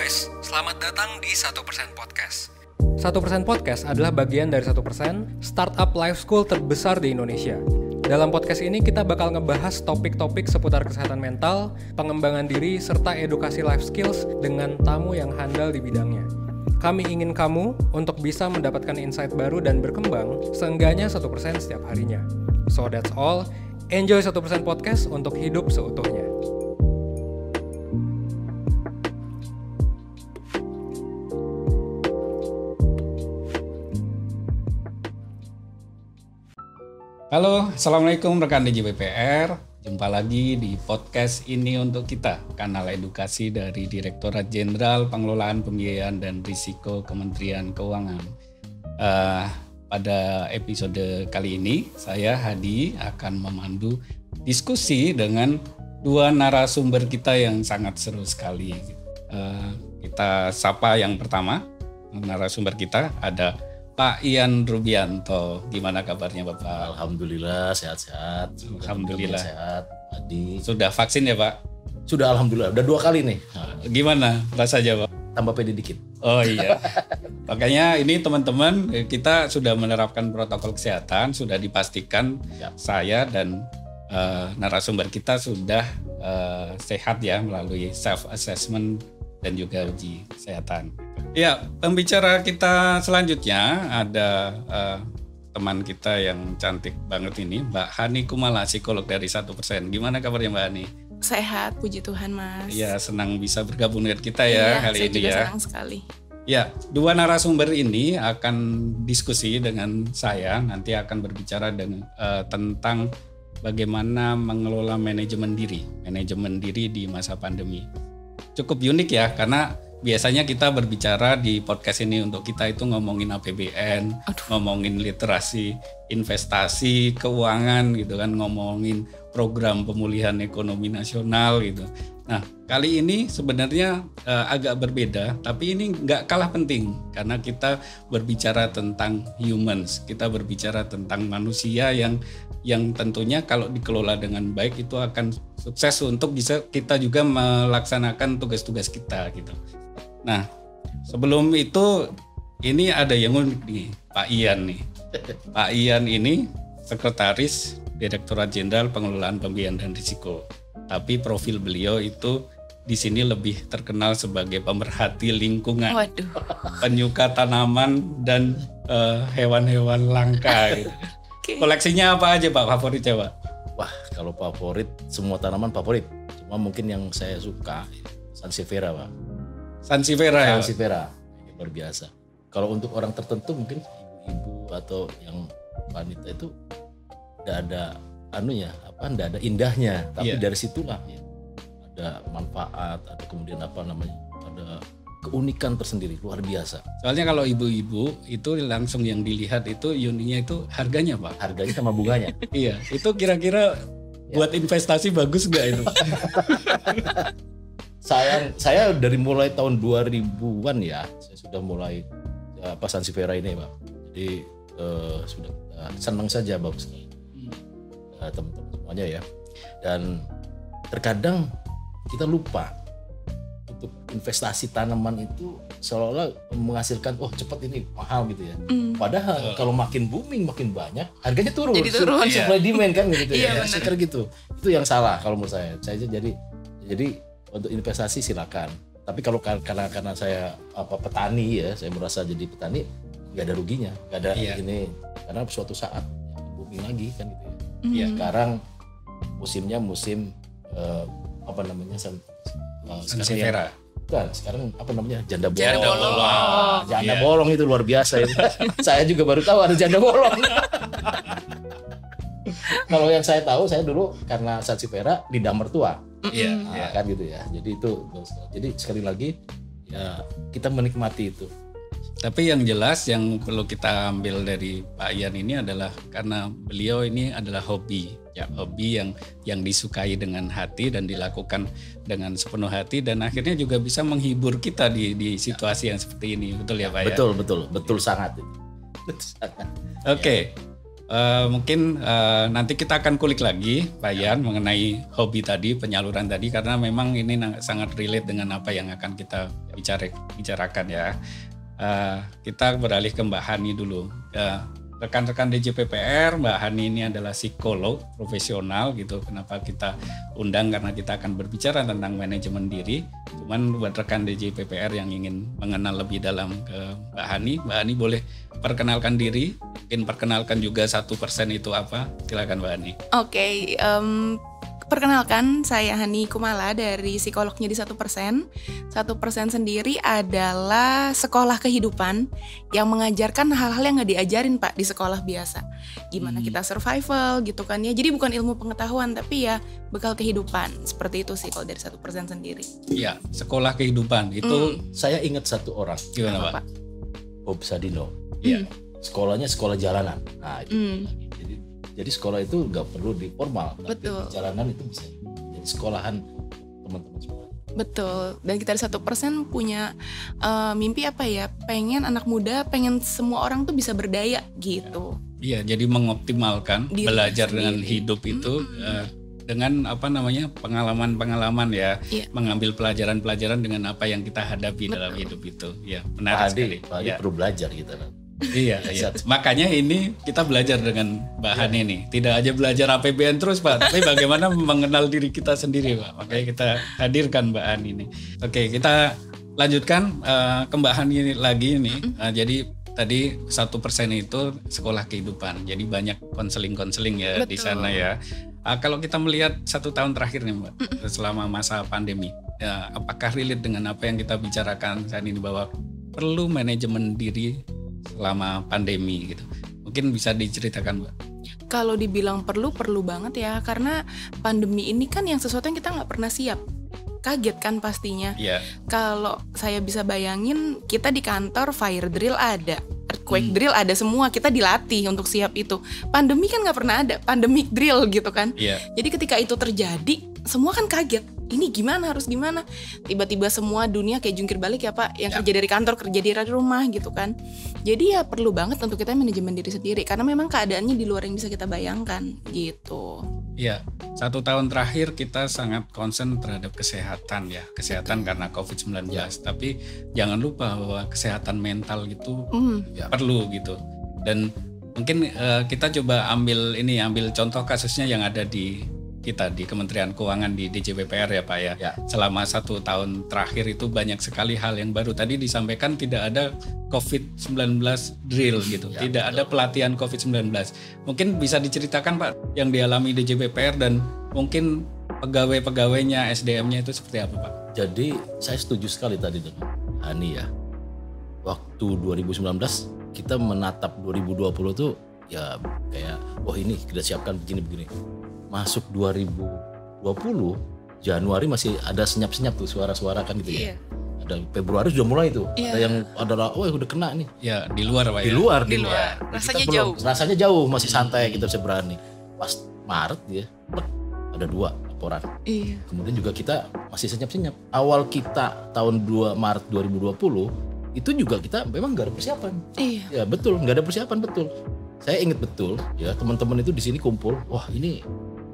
guys, selamat datang di 1% Podcast. 1% Podcast adalah bagian dari 1% startup life school terbesar di Indonesia. Dalam podcast ini kita bakal ngebahas topik-topik seputar kesehatan mental, pengembangan diri, serta edukasi life skills dengan tamu yang handal di bidangnya. Kami ingin kamu untuk bisa mendapatkan insight baru dan berkembang seenggaknya 1% setiap harinya. So that's all, enjoy 1% Podcast untuk hidup seutuhnya. Halo, Assalamualaikum rekan DJBPR. Jumpa lagi di podcast ini untuk kita, kanal edukasi dari Direktorat Jenderal Pengelolaan Pembiayaan dan Risiko Kementerian Keuangan. Pada episode kali ini, saya Hadi akan memandu diskusi dengan dua narasumber kita yang sangat seru sekali. Kita sapa yang pertama, narasumber kita ada Pak Ian Rubianto. Gimana kabarnya Bapak? Alhamdulillah sehat-sehat. Alhamdulillah sehat. Adi. Sudah vaksin ya Pak? Sudah alhamdulillah. Udah 2 kali nih. Gimana rasanya Pak? Tambah pede dikit. Oh iya. Makanya ini teman-teman kita sudah menerapkan protokol kesehatan, sudah dipastikan ya. Saya dan narasumber kita sudah sehat ya melalui self assessment dan juga uji kesehatan. Ya, pembicara kita selanjutnya ada teman kita yang cantik banget ini, Mbak Hani Kumala, psikolog dari 1%. Gimana kabarnya Mbak Hani? Sehat, puji Tuhan Mas. Ya, senang bisa bergabung dengan kita ya hari ini ya. Saya juga senang sekali. Ya, dua narasumber ini akan diskusi dengan saya, nanti akan berbicara tentang bagaimana mengelola manajemen diri di masa pandemi. Cukup unik ya, karena biasanya kita berbicara di podcast ini untuk kita itu ngomongin APBN, ngomongin literasi, investasi, keuangan gitu kan, ngomongin program pemulihan ekonomi nasional gitu. Nah, kali ini sebenarnya agak berbeda, tapi ini nggak kalah penting karena kita berbicara tentang humans, kita berbicara tentang manusia yang tentunya kalau dikelola dengan baik itu akan sukses untuk bisa kita juga melaksanakan tugas-tugas kita gitu. Nah, sebelum itu ini ada yang unik nih, Pak Ian nih. Pak Ian ini Sekretaris Direktorat Jenderal Pengelolaan Pembiayaan dan Risiko. Tapi profil beliau itu di sini lebih terkenal sebagai pemerhati lingkungan. Waduh. Penyuka tanaman dan hewan-hewan langka gitu. Okay. Koleksinya apa aja Pak favoritnya Pak? Wah, kalau favorit semua tanaman favorit. Cuma mungkin yang saya suka Sansevieria Pak. Sansevieria ya? Sansevieria, luar biasa. Kalau untuk orang tertentu mungkin ibu-ibu atau yang wanita itu tidak ada tidak ada indahnya, tapi dari situlah ya, ada manfaat, ada kemudian ada keunikan tersendiri luar biasa. Soalnya kalau ibu-ibu itu langsung yang dilihat itu uniknya itu harganya Pak. Harganya sama bunganya. Iya, itu kira-kira buat investasi bagus nggak itu? Saya dari mulai tahun 2000-an ya, saya sudah mulai Sansevieria ini Pak. Jadi sudah senang saja bagus teman-teman semuanya ya. Dan terkadang kita lupa untuk investasi tanaman itu seolah-olah menghasilkan cepat ini mahal gitu ya. Padahal kalau makin booming makin banyak harganya turun. Jadi turun. Supply demand kan gitu ya. Iya, Saya kira gitu. Itu yang salah kalau menurut saya. Jadi untuk investasi silakan. Tapi kalau karena saya petani ya, saya merasa jadi petani nggak ada ruginya, nggak ada ini karena suatu saat booming lagi kan gitu ya. Ya sekarang musimnya musim Sansevieria. Bukan, sekarang janda bolong. Janda bolong. Janda bolong itu luar biasa itu. Saya juga baru tahu ada janda bolong. Kalau yang saya tahu, saya dulu karena Sansevieria lidah mertua. Kan gitu ya. Jadi sekali lagi ya kita menikmati itu. Tapi yang jelas yang perlu kita ambil dari Pak Ian ini adalah karena beliau ini adalah hobi yang disukai dengan hati dan dilakukan dengan sepenuh hati dan akhirnya juga bisa menghibur kita di situasi yang seperti ini. Betul ya Pak? Betul sangat. Oke. Mungkin nanti kita akan kulik lagi Pak Yan mengenai hobi tadi, penyaluran tadi, karena memang ini sangat relate dengan apa yang akan kita bicarakan ya. Kita beralih ke Mbak Hani dulu. Rekan-rekan DJPPR, Mbak Hani ini adalah psikolog profesional gitu. Kenapa kita undang? Karena kita akan berbicara tentang manajemen diri. Cuman buat rekan DJPPR yang ingin mengenal lebih dalam ke Mbak Hani boleh perkenalkan diri. Mungkin perkenalkan juga 1% itu apa? Silakan Mbak Hani. Oke, perkenalkan saya Hani Kumala dari psikolognya di 1%. 1% sendiri adalah sekolah kehidupan yang mengajarkan hal-hal yang nggak diajarin Pak di sekolah biasa. Gimana kita survival gitu kan ya. Jadi bukan ilmu pengetahuan tapi ya bekal kehidupan. Seperti itu sih kalau dari 1% sendiri. Iya, sekolah kehidupan itu Saya ingat satu orang. gimana Pak? Bob Sadino. Iya. Sekolahnya sekolah jalanan. Nah itu. Jadi sekolah itu nggak perlu di formal, tapi Betul. di jalanan itu bisa jadi sekolahan teman-teman semua. Betul. Dan kita di 1% punya mimpi apa ya? Pengen anak muda, pengen semua orang tuh bisa berdaya gitu. Iya, jadi mengoptimalkan Diri belajar sendiri. dengan hidup itu dengan pengalaman-pengalaman ya, Iya. mengambil pelajaran-pelajaran dengan apa yang kita hadapi dalam hidup itu. Ya, Pak menarik sekali. Adi Ya. perlu belajar gitu kan. Iya. Makanya ini kita belajar dengan Mbak Hani nih. Tidak aja belajar APBN terus Pak, tapi bagaimana mengenal diri kita sendiri Pak. Makanya kita hadirkan Mbak Hani nih. Oke, kita lanjutkan ke Mbak Hani lagi nih. Jadi tadi 1% itu sekolah kehidupan. Jadi banyak konseling ya di Betul. sana ya. Kalau kita melihat 1 tahun terakhir nih Mbak, selama masa pandemi, ya, apakah relate dengan apa yang kita bicarakan saat ini bahwa perlu manajemen diri selama pandemi gitu? Mungkin bisa diceritakan Mbak. Kalau dibilang perlu banget ya, karena pandemi ini kan yang sesuatu yang kita nggak pernah siap. Kaget kan pastinya. Iya. Kalau saya bisa bayangin, kita di kantor fire drill ada, earthquake drill ada, semua kita dilatih untuk siap itu. Pandemi kan nggak pernah ada pandemic drill gitu kan. Iya. Jadi ketika itu terjadi, semua kan kaget. Ini gimana, harus gimana? Tiba-tiba semua dunia kayak jungkir balik ya Pak. Yang kerja dari kantor, kerja di rumah gitu kan. Jadi ya perlu banget untuk kita manajemen diri sendiri. Karena memang keadaannya di luar yang bisa kita bayangkan gitu. Iya. 1 tahun terakhir kita sangat concern terhadap kesehatan ya. Kesehatan karena COVID-19. Tapi jangan lupa bahwa kesehatan mental gitu perlu gitu. Dan mungkin kita coba ambil contoh kasusnya yang ada di kita di Kementerian Keuangan di DJPPR ya Pak ya. Selama 1 tahun terakhir itu banyak sekali hal yang baru. Tadi disampaikan tidak ada COVID-19 drill gitu. Tidak ada pelatihan COVID-19. Mungkin bisa diceritakan Pak yang dialami DJPPR dan mungkin pegawai-pegawainya, SDM-nya itu seperti apa Pak? Jadi saya setuju sekali tadi dengan Hani ya. Waktu 2019 kita menatap 2020 tuh ya kayak ini kita siapkan begini-begini. Masuk 2020 Januari masih ada senyap-senyap tuh suara-suara kan gitu ya. Ada Februari sudah mulai tuh. Ada yang udah kena nih. Ya di luar Pak Di ya. luar. Rasanya Kita belum. jauh. Rasanya jauh, masih santai kita bisa berani. Pas Maret ya, ada 2 laporan. Iya. Kemudian juga kita masih senyap-senyap. Awal kita tahun Maret 2020 itu juga kita memang nggak ada persiapan. Iya. Ya betul, nggak ada persiapan betul. Saya ingat betul ya teman-teman itu di sini kumpul. Wah ini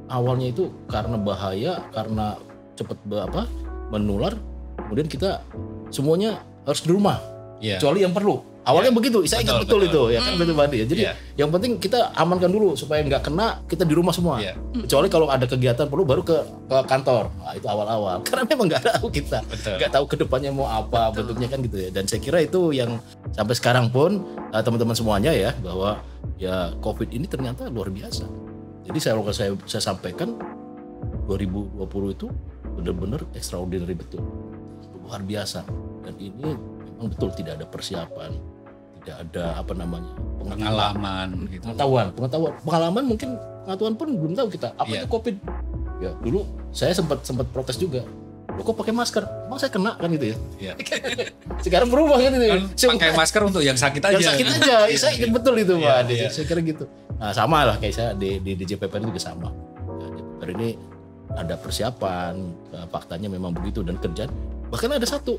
awalnya itu karena bahaya, karena cepat menular. Kemudian kita semuanya harus di rumah, kecuali yang perlu. Awalnya begitu, saya ingat betul itu ya kan betul Badi ya. Jadi yang penting kita amankan dulu supaya nggak kena, kita di rumah semua. Kecuali kalau ada kegiatan perlu baru ke kantor. Nah, itu awal-awal. Karena memang nggak tahu kita, nggak tahu kedepannya mau apa bentuknya kan gitu ya. Dan saya kira itu yang sampai sekarang pun teman-teman semuanya ya bahwa ya COVID ini ternyata luar biasa. Jadi saya sampaikan 2020 itu benar-benar extraordinary betul, luar biasa. Dan ini memang betul tidak ada persiapan, tidak ada pengalaman gitu. Pengalaman mungkin pengetahuan pun belum tahu kita apa itu COVID. Ya dulu saya sempat protes juga. Loh kok pakai masker? Emang saya kena kan gitu ya. Sekarang berubah kan itu. Pakai masker untuk yang sakit aja. Yang sakit aja. Saya ingat betul itu Pak. Saya kira gitu. Nah, sama lah kayak saya di DJPPR juga sama. DJPPR ini ada persiapan, faktanya memang begitu dan kerjaan. Bahkan ada satu.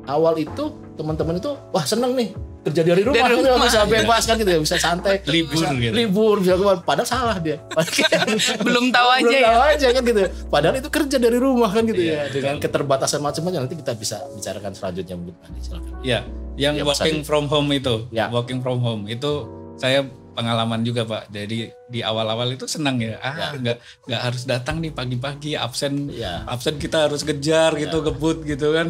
Awal itu teman-teman itu wah seneng nih. kerja dari rumah, bisa bebas kan gitu ya, bisa santai, libur bisa keluar. Padahal salah dia. Belum tahu aja kan gitu. Padahal itu kerja dari rumah kan gitu ya. Dengan keterbatasan macam-macam nanti kita bisa bicarakan selanjutnya. Silakan. Ya, yang working from home itu, saya pengalaman juga Pak. Jadi di awal-awal itu senang ya. Nggak harus datang nih pagi-pagi absen kita harus kejar gitu, ngebut gitu kan.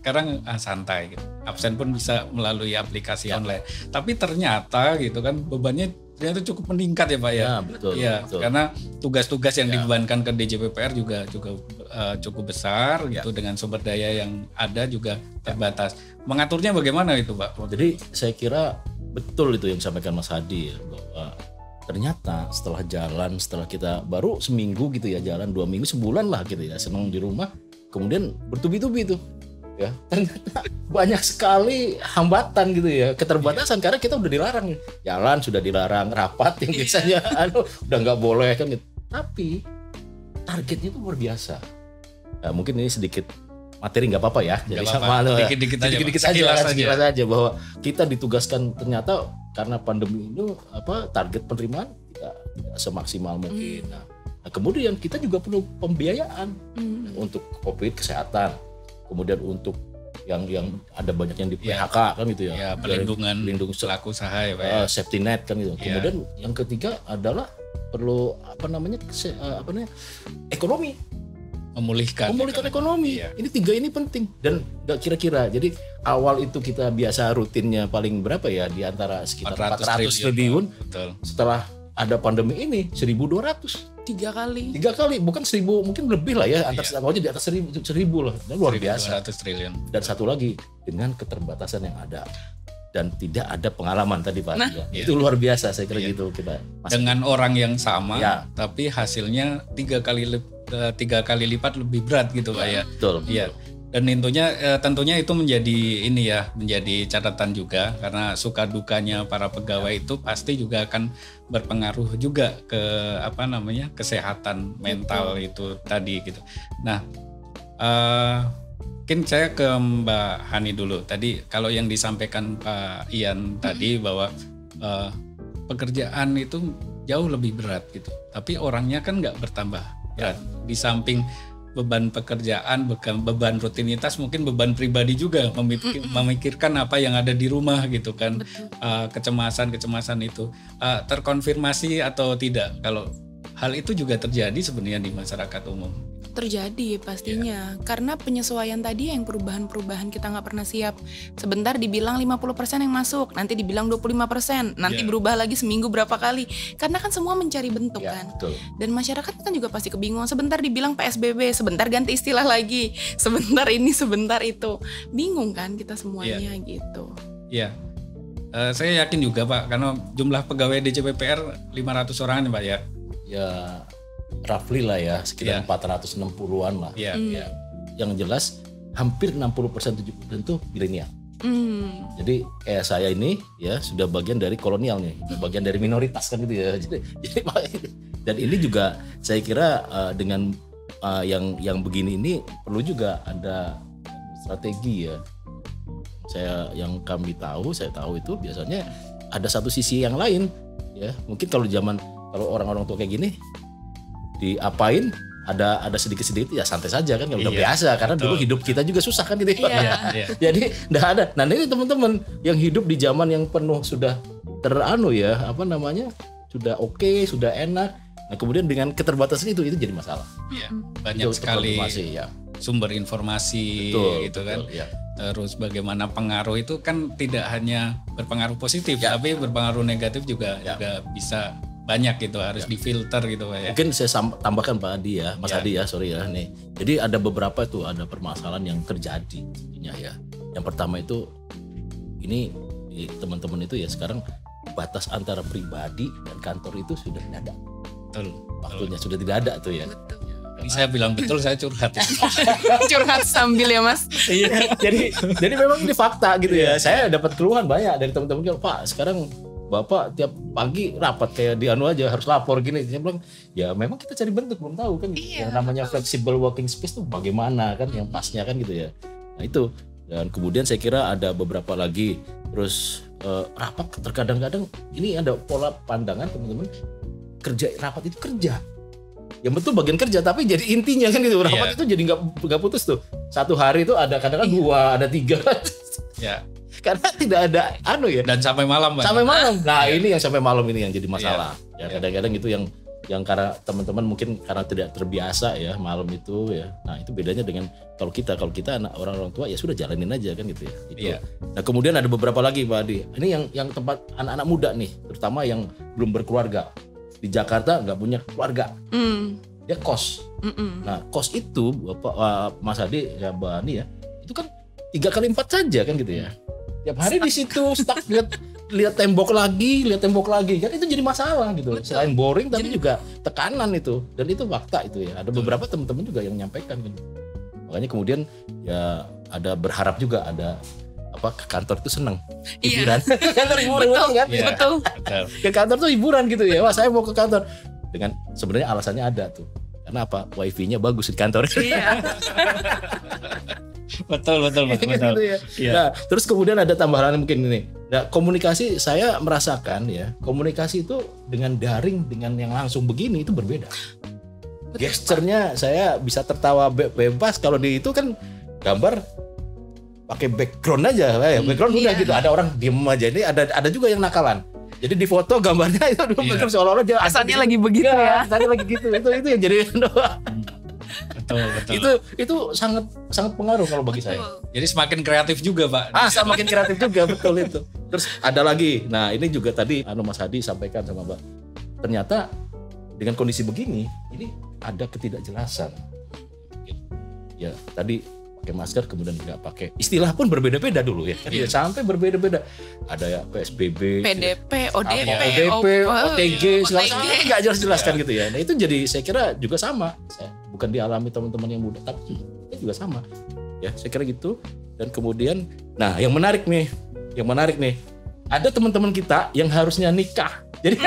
Sekarang santai gitu. Absen pun bisa melalui aplikasi online. Tapi ternyata gitu kan bebannya ternyata cukup meningkat ya Pak ya. Betul. Karena tugas-tugas yang dibebankan ke DJPPR juga cukup besar gitu, dengan sumber daya yang ada juga terbatas. Mengaturnya bagaimana itu Pak? Jadi saya kira betul itu yang disampaikan Mas Hadi ya, bahwa ternyata setelah kita baru seminggu gitu ya jalan, 2 minggu, sebulan lah gitu ya senang di rumah, kemudian bertubi-tubi tuh ya, ternyata banyak sekali hambatan gitu ya, keterbatasan karena kita udah dilarang jalan, sudah dilarang rapat yang biasanya udah nggak boleh kan gitu. Tapi targetnya itu luar biasa. Mungkin ini sedikit materi nggak apa-apa ya, jadi sama dikit-dikit saja bahwa kita ditugaskan ternyata karena pandemi ini target penerimaan tidak semaksimal mungkin. Nah, kemudian kita juga perlu pembiayaan untuk COVID kesehatan, kemudian untuk yang ada banyak yang di PHK kan gitu ya, pelindungan pelaku usaha ya Pak ya, safety net kan gitu. Kemudian yang ketiga adalah perlu ekonomi. Memulihkan ekonomi. Ini 3 ini penting dan nggak kira-kira. Jadi awal itu kita biasa rutinnya paling berapa ya, di antara sekitar 400 triliun. Betul. Setelah ada pandemi ini 1.200. 3 kali, bukan 1.000, mungkin lebih lah ya, di atas 1.000 lah. Dan luar biasa. 1.200 triliun. Dan satu lagi, dengan keterbatasan yang ada dan tidak ada pengalaman tadi Pak. Itu luar biasa saya kira gitu kita. Dengan orang yang sama tapi hasilnya 3 kali lipat lebih berat gitu Pak ya. Betul. Iya. Dan tentunya itu menjadi catatan juga, karena suka dukanya para pegawai itu pasti juga akan berpengaruh juga ke kesehatan mental itu tadi gitu. Nah, mungkin saya ke Mbak Hani dulu. Tadi kalau yang disampaikan Pak Ian tadi bahwa pekerjaan itu jauh lebih berat gitu, tapi orangnya kan nggak bertambah berat. Di samping beban pekerjaan, beban rutinitas, mungkin beban pribadi juga, memikirkan apa yang ada di rumah gitu kan. Kecemasan itu terkonfirmasi atau tidak kalau hal itu juga terjadi sebenarnya di masyarakat umum? Terjadi pastinya, karena penyesuaian tadi yang perubahan-perubahan kita nggak pernah siap. Sebentar dibilang 50% yang masuk, nanti dibilang 25%, nanti berubah lagi seminggu berapa kali. Karena kan semua mencari bentuk kan. Betul. Dan masyarakat kan juga pasti kebingungan. Sebentar dibilang PSBB, sebentar ganti istilah lagi, sebentar ini, sebentar itu. Bingung kan kita semuanya gitu. Iya. Saya yakin juga Pak, karena jumlah pegawai DJPPR 500 orang nih Pak ya. Ya, roughly lah ya, sekitar 460-an lah. Yang jelas hampir 60% 70% itu milenial. Jadi kayak saya ini ya sudah bagian dari kolonial nih, bagian dari minoritas kan gitu ya. Jadi dan ini juga saya kira dengan yang begini ini perlu juga ada strategi ya. Saya tahu itu biasanya ada satu sisi yang lain ya. Mungkin kalau orang-orang tua kayak gini diapain ada sedikit-sedikit ya santai saja kan, udah biasa karena dulu hidup kita juga susah kan gitu. Jadi enggak ada. Nah, ini teman-teman yang hidup di zaman yang penuh sudah sudah oke, sudah enak. Nah, kemudian dengan keterbatasan itu jadi masalah. Banyak sekali sumber informasi gitu kan. Terus bagaimana pengaruh itu kan tidak hanya berpengaruh positif tapi berpengaruh negatif juga bisa banyak gitu, harus difilter gitu Pak ya. Mungkin saya tambahkan Pak Adi ya, Mas Adi ya, sorry ya nih. Jadi ada beberapa ada permasalahan yang terjadi ya. Yang pertama itu ini teman-teman itu ya sekarang batas antara pribadi dan kantor itu sudah tidak ada. Betul. Waktunya sudah tidak ada tuh ya. Ini saya bilang betul, saya curhat. Curhat sambil ya Mas. Jadi memang ini fakta gitu ya. Saya dapat keluhan banyak dari teman-teman, Pak sekarang Bapak tiap pagi rapat kayak di aja harus lapor gini. Saya bilang ya memang kita cari bentuk, belum tahu kan yang namanya flexible working space tuh bagaimana kan yang pasnya kan gitu ya. Nah itu, dan kemudian saya kira ada beberapa lagi terus rapat terkadang-kadang ini ada pola pandangan teman-teman, kerja rapat itu kerja. Yang betul bagian kerja tapi jadi intinya kan gitu. Rapat itu jadi nggak putus tuh. Satu hari itu ada kadang-kadang 2, ada 3. Ya. Karena tidak ada ya. Dan sampai malam, Pak. Sampai malam. Nah, ini yang sampai malam ini yang jadi masalah. Ya kadang-kadang itu yang karena teman-teman mungkin karena tidak terbiasa ya malam itu ya. Nah, itu bedanya dengan kalau kita anak orang tua ya sudah jalanin aja kan gitu ya. Itu. Nah, kemudian ada beberapa lagi Pak Adi. Ini yang tempat anak-anak muda nih, terutama yang belum berkeluarga. Di Jakarta nggak punya keluarga, dia kos. Nah kos itu Bapak Mas Adi ya Mbak Ani ya, itu kan 3x4 saja kan gitu ya. Tiap hari di situ stuck lihat tembok lagi kan itu jadi masalah gitu. Betul. Selain boring tapi juga tekanan itu, dan itu fakta itu ya. Ada beberapa teman-teman juga yang menyampaikan gitu. Makanya kemudian ya ada berharap juga ada ke kantor itu senang hiburan. Kantor hiburan kan? Betul. Ke kantor tuh hiburan gitu ya. Wah, saya mau ke kantor. Dengan sebenarnya alasannya ada tuh. Karena apa? Wifi-nya bagus di kantor. Iya. betul. Gitu ya. Nah, terus kemudian ada tambahan mungkin ini. Nah, komunikasi saya merasakan ya, komunikasi itu dengan daring dengan yang langsung begini itu berbeda. Gesturnya saya bisa tertawa bebas, kalau di itu kan gambar pakai background aja, background udah gitu. Ada orang diem aja. Ini ada juga yang nakalan. Jadi di foto gambarnya itu background seolah-olah dia asalnya lagi begitu ya. Asalnya lagi gitu. Itu yang jadi betul. Itu sangat pengaruh kalau bagi saya. Jadi semakin kreatif juga, Pak. Semakin kreatif juga, betul itu. Terus ada lagi. Nah, ini juga tadi Mas Hadi sampaikan sama Mbak. Ternyata dengan kondisi begini, ini ada ketidakjelasan. Ya, tadi pakai masker kemudian nggak pakai, istilah pun berbeda-beda dulu ya. Sampai berbeda-beda. Ada ya PSBB, PDP, ODP, OTG, segala macam nggak jelas-jelas kan gitu ya. Nah itu jadi saya kira juga sama. Bukan dialami teman-teman yang muda, tapi juga sama. Ya saya kira gitu. Dan kemudian, nah yang menarik nih, ada teman-teman kita yang harusnya nikah. Jadi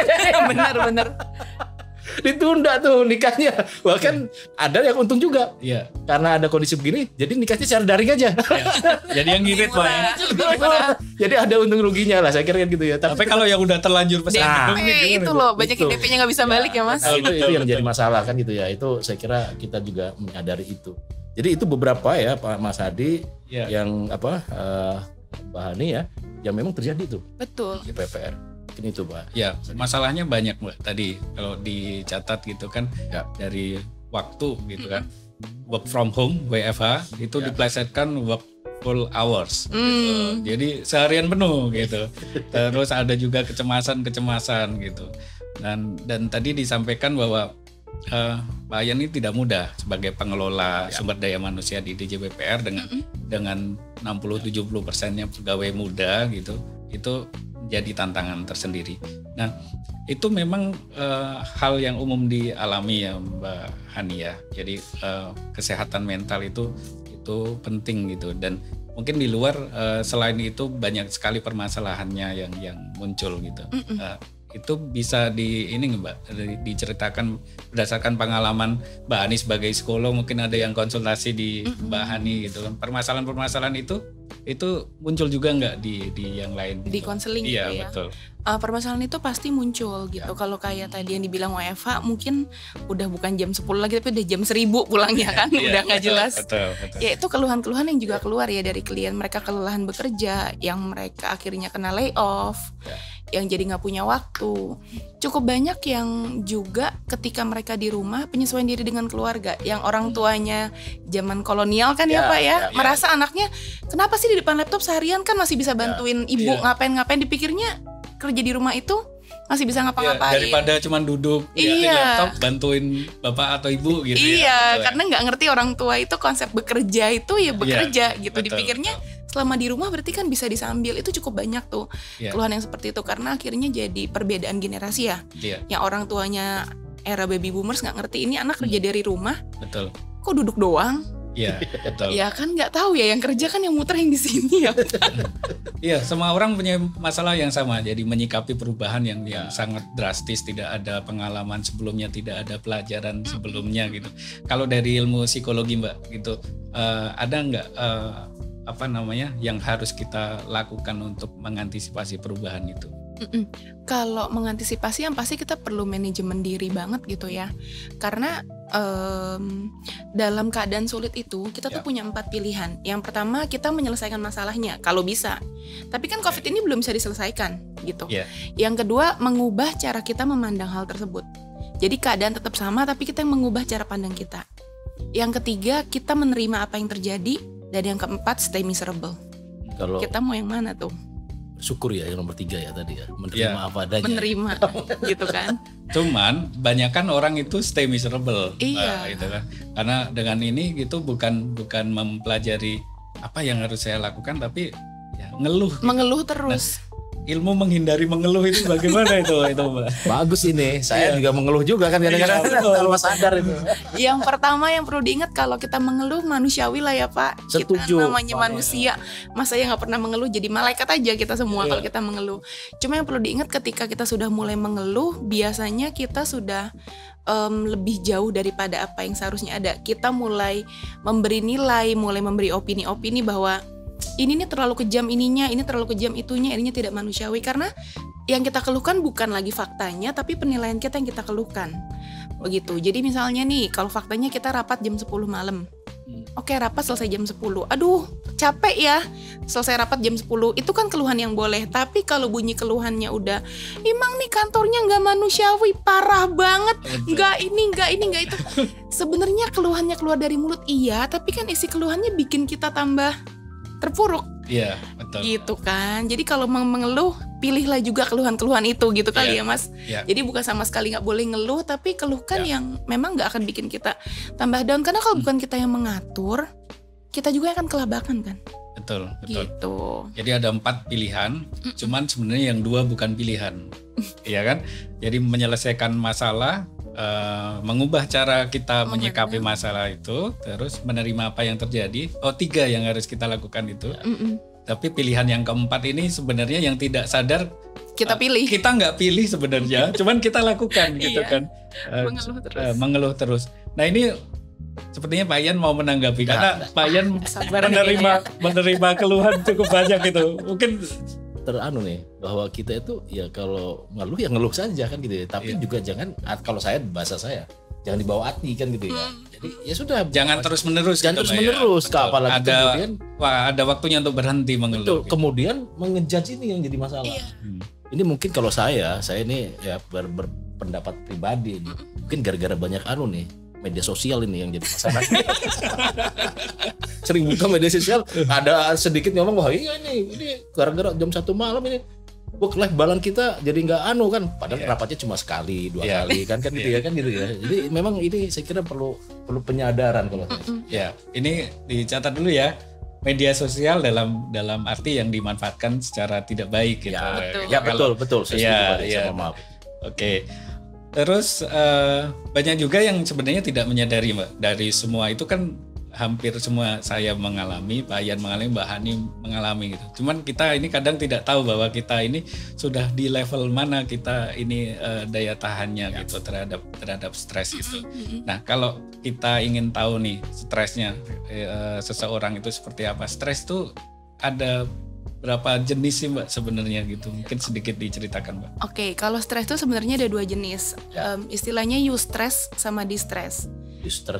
benar. Ditunda tuh nikahnya. Bahkan ada yang untung juga. Iya. Karena ada kondisi begini, jadi nikahnya secara daring aja. Jadi yang ngirit, Pak. Jadi ada untung ruginya lah, saya kira kan gitu ya. Tapi kalau yang udah terlanjur pesan itu loh, banyak DP-nya nggak bisa balik ya, Mas. Itu yang jadi masalah kan gitu ya. Itu saya kira kita juga menyadari itu. Jadi itu beberapa ya Pak Mas Hadi yang Mbak Hani ya, yang memang terjadi tuh. Betul. Di PPR. Mungkin itu Pak. Ya, masalahnya banyak Mbak tadi kalau dicatat gitu kan dari waktu gitu kan. Work from home, WFH itu diplesetkan work full hours gitu. Jadi seharian penuh gitu. Terus ada juga kecemasan gitu. Dan tadi disampaikan bahwa Pak Yan ini tidak mudah sebagai pengelola sumber daya manusia di DJBPR dengan 60-70%-nya pegawai muda gitu. Itu jadi tantangan tersendiri. Nah, itu memang hal yang umum dialami ya Mbak Hani ya. Jadi kesehatan mental itu penting gitu, dan mungkin di luar selain itu banyak sekali permasalahannya yang muncul gitu. Itu bisa diceritakan berdasarkan pengalaman Mbak Hani sebagai psikolog, mungkin ada yang konsultasi di Mbak Hani gitu kan. Permasalahan itu muncul juga nggak di yang lain? Di konseling gitu ya? Iya, betul. Permasalahan itu pasti muncul gitu. Kalau kayak tadi yang dibilang WFH mungkin udah bukan jam 10 lagi tapi udah jam 1000 pulangnya kan. Udah nggak jelas. Betul. Ya itu keluhan-keluhan yang juga keluar ya dari klien. Mereka kelelahan bekerja, yang mereka akhirnya kena layoff, yang jadi nggak punya waktu. Cukup banyak yang juga ketika mereka di rumah penyesuaian diri dengan keluarga. Yang orang tuanya zaman kolonial kan ya Pak ya. Merasa anaknya kenapa sih di depan laptop seharian kan masih bisa bantuin ibu ngapain-ngapain, dipikirnya kerja di rumah itu masih bisa ngapa-ngapain. Daripada cuma duduk di laptop bantuin bapak atau ibu gitu karena nggak ngerti orang tua itu konsep bekerja itu ya bekerja gitu. Betul, dipikirnya selama di rumah berarti kan bisa disambil. Itu cukup banyak tuh keluhan yang seperti itu, karena akhirnya jadi perbedaan generasi ya. Yang orang tuanya era baby boomers nggak ngerti ini anak kerja dari rumah. Betul. Kok duduk doang? Iya, betul. Ya kan nggak tahu ya, yang kerja kan yang muter yang di sini ya. Iya, semua orang punya masalah yang sama. Jadi menyikapi perubahan yang sangat drastis, tidak ada pengalaman sebelumnya, tidak ada pelajaran sebelumnya gitu. Kalau dari ilmu psikologi Mbak gitu, ada nggak apa namanya yang harus kita lakukan untuk mengantisipasi perubahan itu? Kalau mengantisipasi yang pasti kita perlu manajemen diri banget gitu ya. Karena dalam keadaan sulit itu kita tuh punya 4 pilihan. Yang pertama kita menyelesaikan masalahnya kalau bisa. Tapi kan COVID ini belum bisa diselesaikan gitu. Yang kedua mengubah cara kita memandang hal tersebut. Jadi keadaan tetap sama tapi kita yang mengubah cara pandang kita. Yang ketiga kita menerima apa yang terjadi. Dan yang keempat stay miserable. Kalau kita mau yang mana tuh? Syukur ya yang nomor 3 ya tadi ya, menerima apa adanya. Menerima gitu kan. Cuman banyak kan orang itu stay miserable. Gitu kan. Karena dengan ini gitu bukan mempelajari apa yang harus saya lakukan, tapi ya ngeluh. Mengeluh terus. Ilmu menghindari mengeluh itu bagaimana itu Mbak? Bagus ini, saya juga mengeluh juga kan kadang-kadang tanpa sadar itu. Yang pertama yang perlu diingat kalau kita mengeluh manusiawi lah ya Pak. Setuju. Kita namanya manusia, masa ya nggak pernah mengeluh, jadi malaikat aja kita semua kalau kita mengeluh. Cuma yang perlu diingat ketika kita sudah mulai mengeluh, biasanya kita sudah lebih jauh daripada apa yang seharusnya ada. Kita mulai memberi nilai, mulai memberi opini-opini bahwa ini nih terlalu kejam ininya, ini terlalu kejam itunya, ininya tidak manusiawi. Karena yang kita keluhkan bukan lagi faktanya, tapi penilaian kita yang kita keluhkan. Begitu. Jadi misalnya nih, kalau faktanya kita rapat jam 10 malam. Oke, rapat selesai jam 10. Aduh, capek ya. Selesai rapat jam 10. Itu kan keluhan yang boleh. Tapi kalau bunyi keluhannya udah, emang nih kantornya nggak manusiawi, parah banget. Nggak ini, nggak itu. Sebenarnya keluhannya keluar dari mulut iya, tapi kan isi keluhannya bikin kita tambah terpuruk. Iya, betul. Gitu kan. Jadi kalau mengeluh, pilihlah juga keluhan-keluhan itu gitu kali ya Mas. Jadi bukan sama sekali nggak boleh ngeluh, tapi keluhkan yang memang nggak akan bikin kita tambah down. Karena kalau bukan kita yang mengatur, kita juga akan kelabakan kan. Betul. Gitu. Jadi ada 4 pilihan, cuman sebenarnya yang 2 bukan pilihan. Iya kan? Jadi menyelesaikan masalah, mengubah cara kita menyikapi masalah itu, terus menerima apa yang terjadi. 3 yang harus kita lakukan itu. Tapi pilihan yang keempat ini sebenarnya yang tidak sadar kita pilih. Kita nggak pilih sebenarnya, cuman kita lakukan gitu kan. Mengeluh terus. Nah ini sepertinya Pak Ian mau menanggapi karena Pak Ian menerima keluhan cukup banyak gitu. Mungkin nih bahwa kita itu ya kalau ngeluh ya ngeluh saja kan gitu ya. Tapi juga jangan, kalau saya bahasa saya jangan dibawa hati kan gitu ya. Jadi ya sudah, jangan terus menerus. Jangan terus menerus. Apalagi kemudian ada waktunya untuk berhenti mengeluh. Betul. Kemudian mengejudge ini yang jadi masalah. Ini mungkin kalau saya ini ya berpendapat pribadi ini. Mungkin gara-gara banyak nih media sosial ini yang jadi masalah. Sering buka media sosial, ada sedikit ngomong wah iya ini gara-gara jam 1 malam ini work life balance kita jadi nggak kan, padahal rapatnya cuma sekali 2 kali kan gitu ya kan gitu ya. Jadi memang ini saya kira perlu penyadaran kalau ya. Ini dicatat dulu ya, media sosial dalam arti yang dimanfaatkan secara tidak baik gitu. Ya betul saya setuju, maaf. Oke. Terus banyak juga yang sebenarnya tidak menyadari Mbak, dari semua itu kan hampir semua saya mengalami, Pak Ian mengalami, Mbak Hani mengalami gitu. Cuman kita ini kadang tidak tahu bahwa kita ini sudah di level mana kita ini daya tahannya gitu terhadap stres itu. Nah kalau kita ingin tahu nih stresnya seseorang itu seperti apa, stres itu ada berapa jenis sih Mbak sebenarnya gitu? Mungkin sedikit diceritakan Mbak. Oke, kalau stres itu sebenarnya ada 2 jenis. Istilahnya eustress sama distress.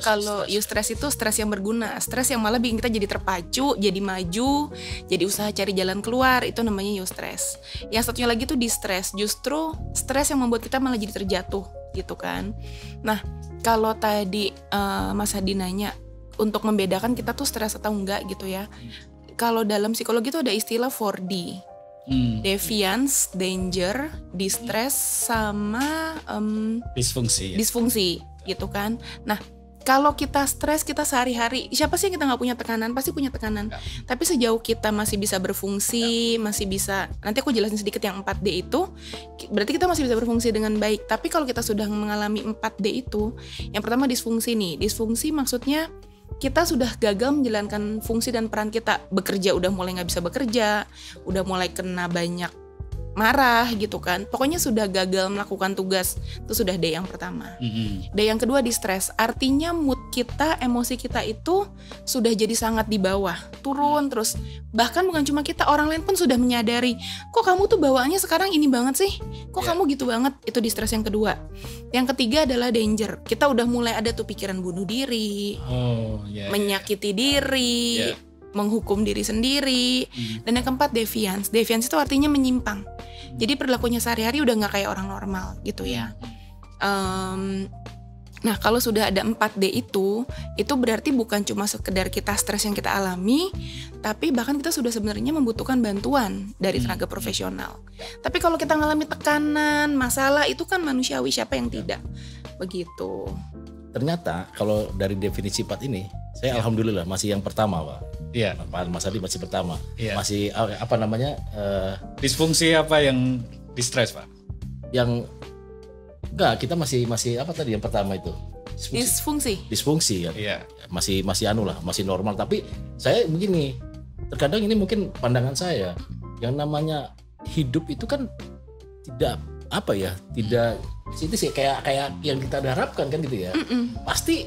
Kalau eustress itu stres yang berguna, stres yang malah bikin kita jadi terpacu, jadi maju, jadi usaha cari jalan keluar, itu namanya eustress. Yang satunya lagi tuh distress, justru stres yang membuat kita malah jadi terjatuh gitu kan. Nah, kalau tadi Mas Hadi nanya untuk membedakan kita tuh stres atau enggak gitu ya. Kalau dalam psikologi itu ada istilah 4D. Deviance, danger, distress, sama disfungsi gitu kan. Nah, kalau kita stres, kita sehari-hari, siapa sih yang kita nggak punya tekanan? Pasti punya tekanan. Tapi sejauh kita masih bisa berfungsi, masih bisa, nanti aku jelasin sedikit yang 4D itu, berarti kita masih bisa berfungsi dengan baik. Tapi kalau kita sudah mengalami 4D itu, yang pertama disfungsi nih. Disfungsi maksudnya kita sudah gagal menjalankan fungsi dan peran kita. Bekerja udah mulai nggak bisa bekerja, udah mulai kena banyak marah gitu kan. Pokoknya sudah gagal melakukan tugas. Itu sudah D yang pertama. D yang kedua distress. Artinya mood kita, emosi kita itu sudah jadi sangat di bawah, turun terus. Bahkan bukan cuma kita, orang lain pun sudah menyadari, kok kamu tuh bawaannya sekarang ini banget sih? Kok kamu gitu banget? Itu distress yang kedua. Yang ketiga adalah danger. Kita udah mulai ada tuh pikiran bunuh diri, menyakiti diri, menghukum diri sendiri. Dan yang keempat deviance. Deviance itu artinya menyimpang. Jadi perilakunya sehari-hari udah gak kayak orang normal gitu ya. Nah kalau sudah ada 4D itu berarti bukan cuma sekedar kita stres yang kita alami, tapi bahkan kita sudah sebenarnya membutuhkan bantuan dari tenaga profesional. Tapi kalau kita ngalami tekanan, masalah, itu kan manusiawi, siapa yang tidak? Begitu. Ternyata kalau dari definisi 4 ini, saya alhamdulillah masih yang pertama, Pak. Iya. Mas Adi masih pertama. Iya. Masih apa namanya? Disfungsi apa yang distress, Pak? Yang enggak, kita masih apa tadi yang pertama itu? Disfungsi kan. Iya. Masih anu lah, masih normal. Tapi saya begini, terkadang ini mungkin pandangan saya, yang namanya hidup itu kan tidak tidak itu sih kayak yang kita harapkan kan gitu ya. Pasti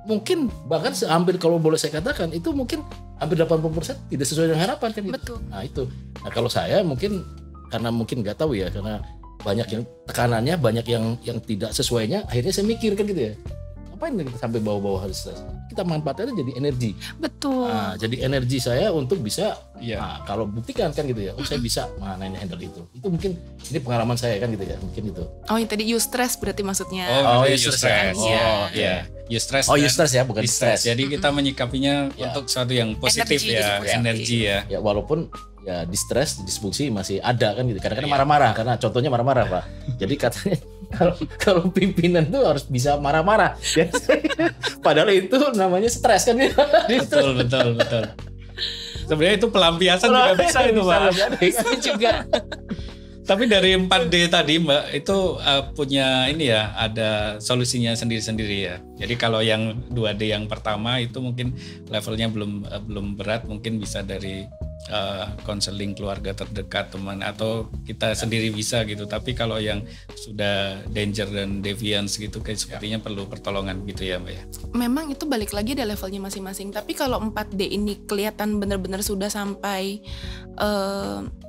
mungkin bahkan hampir kalau boleh saya katakan itu mungkin hampir 80% tidak sesuai dengan harapan kan gitu. Betul. Nah itu. Nah kalau saya mungkin karena mungkin nggak tahu ya, karena banyak yang tekanannya, banyak yang tidak sesuainya, akhirnya saya mikir kan gitu ya. Ngapain kita sampai bawa-bawa harus stres? Kita manfaatnya jadi energi. Betul. Nah, jadi energi saya untuk bisa, Iya. nah, kalau buktikan kan gitu ya, saya bisa handle itu. Itu mungkin ini pengalaman saya kan gitu ya, mungkin itu. Oh yang tadi eustress berarti maksudnya. Eustress. Eustress. Eustress ya, bukan distress. stres. Jadi kita menyikapinya untuk sesuatu yang positif Energi, ya, gitu, energi ya. Ya walaupun ya distress, disfungsi masih ada kan gitu. Kadang-kadang marah-marah, karena contohnya marah-marah Pak. Jadi katanya kalau pimpinan tuh harus bisa marah-marah. Ya, padahal itu namanya stres kan. Betul. Sebenarnya itu pelampiasan juga bisa itu Pak. Bisa juga. Tapi dari 4D tadi Mbak itu punya ini ya, ada solusinya sendiri-sendiri ya. Jadi kalau yang 2D yang pertama itu mungkin levelnya belum berat, mungkin bisa dari konseling keluarga terdekat, teman, atau kita sendiri bisa gitu. Tapi kalau yang sudah danger dan deviance gitu kayak sepertinya perlu pertolongan gitu ya Mbak ya. Memang itu balik lagi ada levelnya masing-masing. Tapi kalau 4D ini kelihatan benar-benar sudah sampai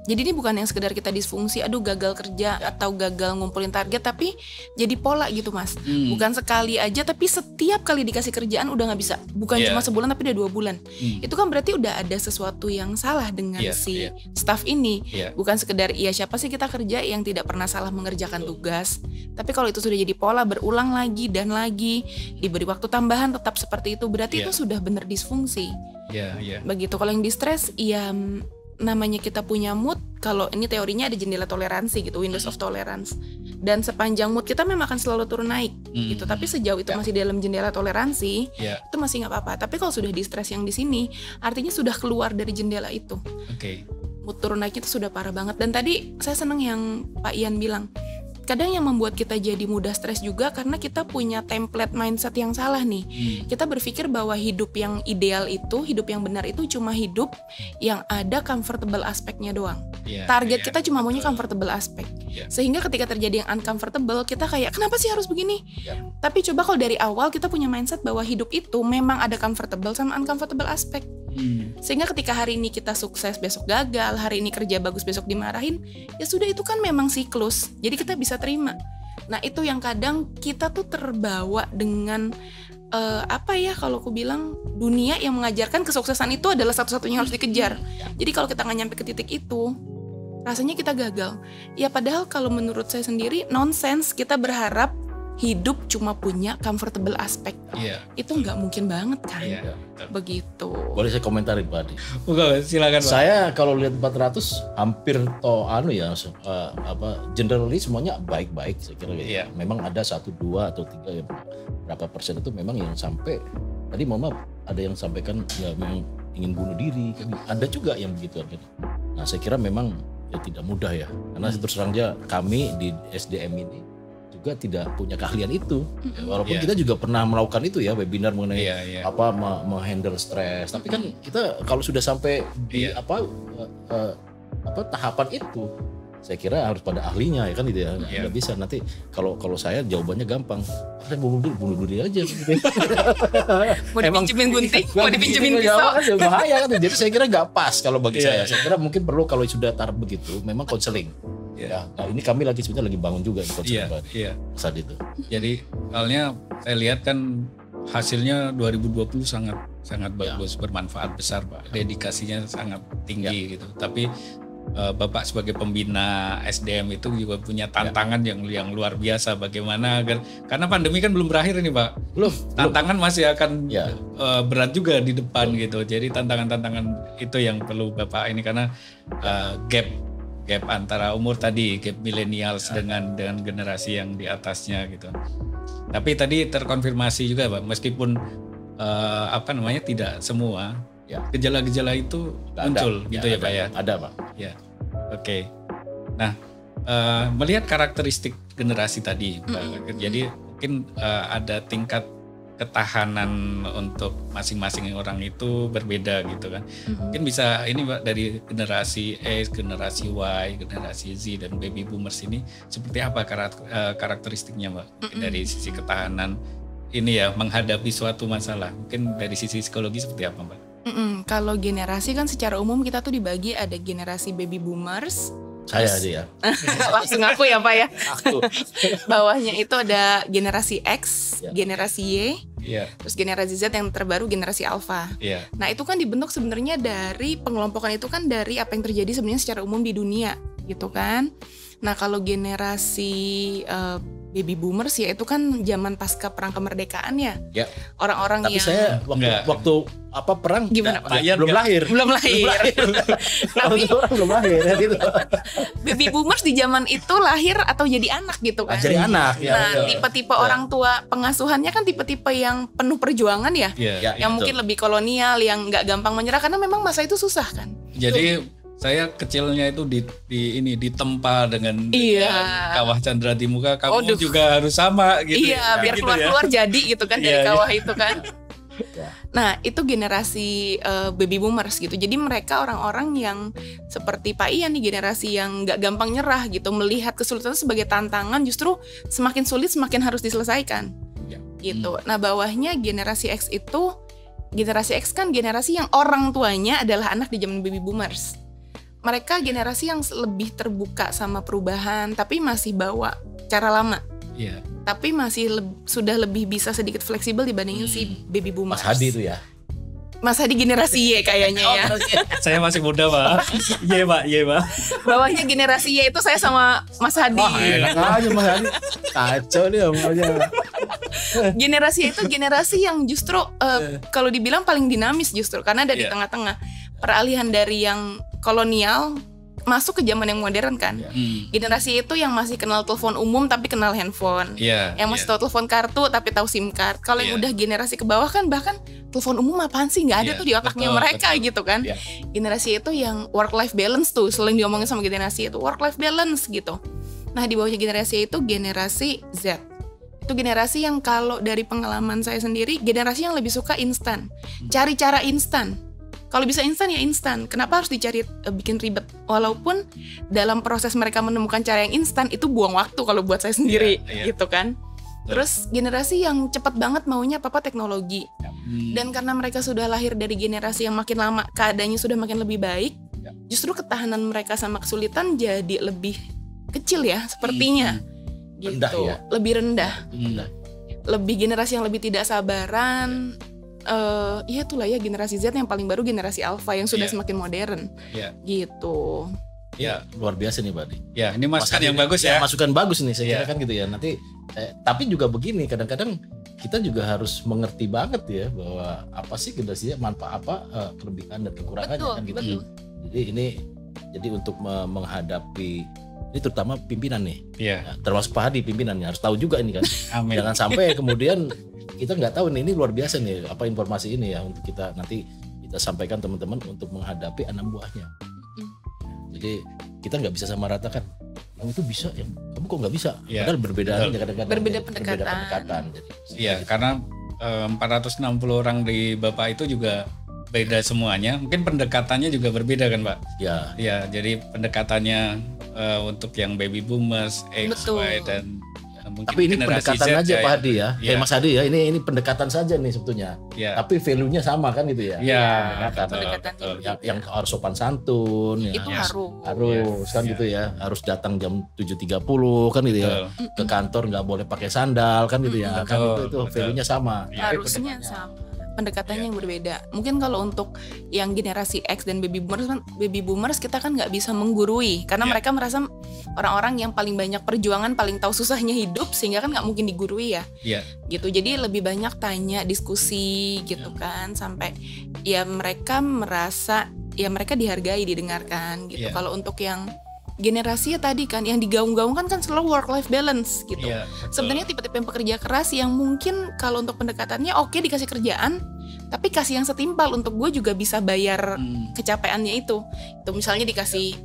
jadi ini bukan yang sekedar kita disfungsi, aduh gagal kerja atau gagal ngumpulin target, tapi jadi pola gitu Mas. Bukan sekali aja, tapi setiap kali dikasih kerjaan udah nggak bisa. Bukan cuma sebulan tapi udah 2 bulan. Itu kan berarti udah ada sesuatu yang salah dengan si staff ini. Bukan sekedar siapa sih kita kerja yang tidak pernah salah mengerjakan tugas. Tapi kalau itu sudah jadi pola, berulang lagi dan lagi, diberi waktu tambahan tetap seperti itu, berarti itu sudah benar disfungsi. Begitu. Kalau yang distress, namanya kita punya mood, kalau ini teorinya ada jendela toleransi gitu, windows of tolerance, dan sepanjang mood kita memang akan selalu turun naik gitu, tapi sejauh itu masih dalam jendela toleransi itu masih nggak apa-apa. Tapi kalau sudah di stres yang di sini, artinya sudah keluar dari jendela itu. Mood turun naiknya itu sudah parah banget. Dan tadi saya senang yang Pak Ian bilang, kadang yang membuat kita jadi mudah stres juga karena kita punya template mindset yang salah nih. Kita berpikir bahwa hidup yang ideal itu, hidup yang benar itu cuma hidup yang ada comfortable aspeknya doang. Target kita cuma maunya comfortable aspek. Sehingga ketika terjadi yang uncomfortable, kita kayak kenapa sih harus begini? Tapi coba kalau dari awal kita punya mindset bahwa hidup itu memang ada comfortable sama uncomfortable aspek. Sehingga ketika hari ini kita sukses, besok gagal, hari ini kerja bagus, besok dimarahin, ya sudah, itu kan memang siklus. Jadi kita bisa terima. Nah itu yang kadang kita tuh terbawa dengan kalau aku bilang dunia yang mengajarkan kesuksesan itu adalah satu-satunya yang harus dikejar. Jadi kalau kita nggak nyampe ke titik itu, rasanya kita gagal. Ya padahal kalau menurut saya sendiri nonsense kita berharap hidup cuma punya comfortable aspek. Itu nggak mungkin banget kan. Begitu. Boleh saya komentarin Pak Adi? Silakan Pak. Saya kalau lihat 400 hampir generally semuanya baik-baik saya kira gitu. Memang ada 1, 2 atau 3 yang berapa persen itu memang yang sampai tadi maaf ada yang sampaikan ya memang ingin bunuh diri kan. Ada juga yang begitu kan. Nah saya kira memang ya tidak mudah ya, karena terus terang aja kami di SDM ini juga tidak punya keahlian itu. Walaupun kita juga pernah melakukan itu ya, webinar mengenai menghandle stres. Tapi kan kita kalau sudah sampai di tahapan itu, saya kira harus pada ahlinya ya kan gitu ya. Nggak bisa nanti kalau saya jawabannya gampang. Saya bunuh diri aja. Mau dipinjemin gunting, mau dipinjemin pisau. Kan bahaya kan. Jadi saya kira nggak pas kalau bagi saya. Saya kira mungkin perlu kalau sudah taraf begitu, memang konseling. Ya, nah ini kami sebenarnya lagi bangun juga di konseling saat itu. Jadi soalnya saya lihat kan hasilnya 2020 sangat bagus, bermanfaat besar Pak. Dedikasinya sangat tinggi gitu. Tapi Bapak sebagai pembina SDM itu juga punya tantangan yang luar biasa. Bagaimana karena pandemi kan belum berakhir ini Pak. Tantangan masih akan berat juga di depan gitu. Jadi tantangan-tantangan itu yang perlu Bapak ini karena gap antara umur tadi, gap millennials dengan generasi yang di atasnya gitu. Tapi tadi terkonfirmasi juga Pak, meskipun tidak semua gejala-gejala itu muncul gitu ya Pak ya. Ada Pak. Ya, oke. Nah, melihat karakteristik generasi tadi, Pak, jadi mungkin ada tingkat ketahanan untuk masing-masing orang itu berbeda gitu kan. Mungkin bisa ini Mbak dari generasi X, generasi Y, generasi Z dan baby boomers ini seperti apa karakteristiknya Mbak? Dari sisi ketahanan ini ya menghadapi suatu masalah. Mungkin dari sisi psikologi seperti apa Mbak? Kalau generasi kan secara umum kita tuh dibagi ada generasi baby boomers. Saya aja ya. Langsung aku ya Pak ya. Aku. Bawahnya itu ada generasi X, generasi Y, terus generasi Z yang terbaru generasi Alpha. Nah itu kan dibentuk sebenarnya dari pengelompokan itu kan dari apa yang terjadi sebenarnya secara umum di dunia gitu kan. Nah kalau generasi baby boomers ya itu kan zaman pasca perang kemerdekaan ya. Orang-orang Tapi yang saya waktu perang gimana Pak? Belum lahir. Tapi orang belum lahir ya, gitu. Baby boomers di zaman itu lahir atau jadi anak gitu kan. Jadi anak tipe-tipe orang tua pengasuhannya kan tipe-tipe yang penuh perjuangan ya. Yang mungkin lebih kolonial, yang nggak gampang menyerah karena memang masa itu susah kan. Jadi saya kecilnya itu ditempa dengan kawah Chandra di muka, kamu juga harus sama gitu. Biar gitu keluar jadi gitu kan dari kawah itu kan. Nah itu generasi baby boomers gitu. Jadi mereka orang-orang yang seperti Pak Ian nih, generasi yang gak gampang nyerah gitu. Melihat kesulitan sebagai tantangan, justru semakin sulit semakin harus diselesaikan gitu. Nah bawahnya generasi X itu, generasi X kan generasi yang orang tuanya adalah anak di zaman baby boomers. Mereka generasi yang lebih terbuka sama perubahan, tapi masih bawa cara lama. Tapi masih sudah lebih bisa sedikit fleksibel dibandingin si baby boomers. Mas Hadi itu ya. Mas Hadi generasi Y kayaknya ya. Saya masih muda Pak. Iya Pak. Bawahnya generasi Y itu saya sama Mas Hadi. Enak aja Mas Hadi. Kacau nih omongnya. Generasi itu generasi yang justru kalau dibilang paling dinamis justru karena ada di tengah-tengah. Peralihan dari yang kolonial masuk ke zaman yang modern kan. Generasi itu yang masih kenal telepon umum tapi kenal handphone. Yang masih tahu telepon kartu tapi tahu SIM card. Kalau yang udah generasi ke bawah kan bahkan telepon umum apaan sih, nggak ada tuh di otaknya mereka gitu kan. Generasi itu yang work life balance tuh sering diomongin sama generasi itu, work life balance gitu. Nah di bawahnya generasi itu generasi Z. Itu generasi yang kalau dari pengalaman saya sendiri, generasi yang lebih suka instan. Cari cara instan. Kalau bisa instan ya instan. Kenapa harus dicari bikin ribet? Walaupun dalam proses mereka menemukan cara yang instan itu buang waktu kalau buat saya sendiri gitu kan. Terus generasi yang cepat banget maunya apa teknologi. Dan karena mereka sudah lahir dari generasi yang makin lama keadaannya sudah makin lebih baik, justru ketahanan mereka sama kesulitan jadi lebih kecil ya sepertinya. Gitu. Rendah ya. Lebih rendah. Lebih generasi yang lebih tidak sabaran. Ya itulah ya generasi Z yang paling baru generasi Alpha yang sudah semakin modern gitu. Luar biasa nih Pak. Ini masukan yang bagus ya. Masukan bagus nih saya kira kan gitu ya. Nanti tapi juga begini, kadang-kadang kita juga harus mengerti banget ya bahwa apa sih generasinya, manfaat apa, kelebihan dan kekurangannya kan gitu. Jadi untuk menghadapi ini terutama pimpinan nih. Termasuk Pak Hadi pimpinannya harus tahu juga ini kan. Amin. Jangan sampai kemudian kita nggak tahu nih, ini luar biasa nih apa informasi ini ya untuk kita nanti kita sampaikan teman-teman untuk menghadapi anak buahnya. Jadi kita nggak bisa sama rata kan, yang itu bisa, yang kamu kok nggak bisa. Padahal berbeda pendekatan. Iya, karena 460 orang di Bapak itu juga beda semuanya. Mungkin pendekatannya juga berbeda kan Pak? Ya. Jadi pendekatannya untuk yang baby boomers, X, Betul. Y dan mungkin Tapi ini generasi pendekatan Z aja Pak Hadi ya. Iya. Mas Hadi ya, ini pendekatan saja nih sebetulnya. Ya. Tapi value-nya sama kan gitu ya. Ya, pendekatan betul. Yang harus sopan santun ya. Itu harus. Harus kan Iya. gitu ya. Harus datang jam 7.30 kan gitu ya. Betul. Ke kantor nggak boleh pakai sandal kan gitu ya. Kan Betul, itu betul. value-nya sama. Iya. Tapi Harusnya pendekatannya- sama. Pendekatannya yang berbeda. Mungkin kalau untuk yang generasi X dan baby boomers kita kan nggak bisa menggurui karena Ya. mereka merasa orang-orang yang paling banyak perjuangan, paling tahu susahnya hidup sehingga kan nggak mungkin digurui ya. Iya. Gitu. Jadi lebih banyak tanya, diskusi gitu kan sampai ya mereka merasa ya mereka dihargai, didengarkan gitu. Ya. Kalau untuk yang generasi ya tadi kan yang digaung-gaungkan kan selalu work life balance gitu. Iya, betul. Sebenarnya tipe-tipe yang pekerja keras yang mungkin kalau untuk pendekatannya oke dikasih kerjaan, tapi kasih yang setimpal untuk gue juga bisa bayar kecapeannya itu. Itu misalnya dikasih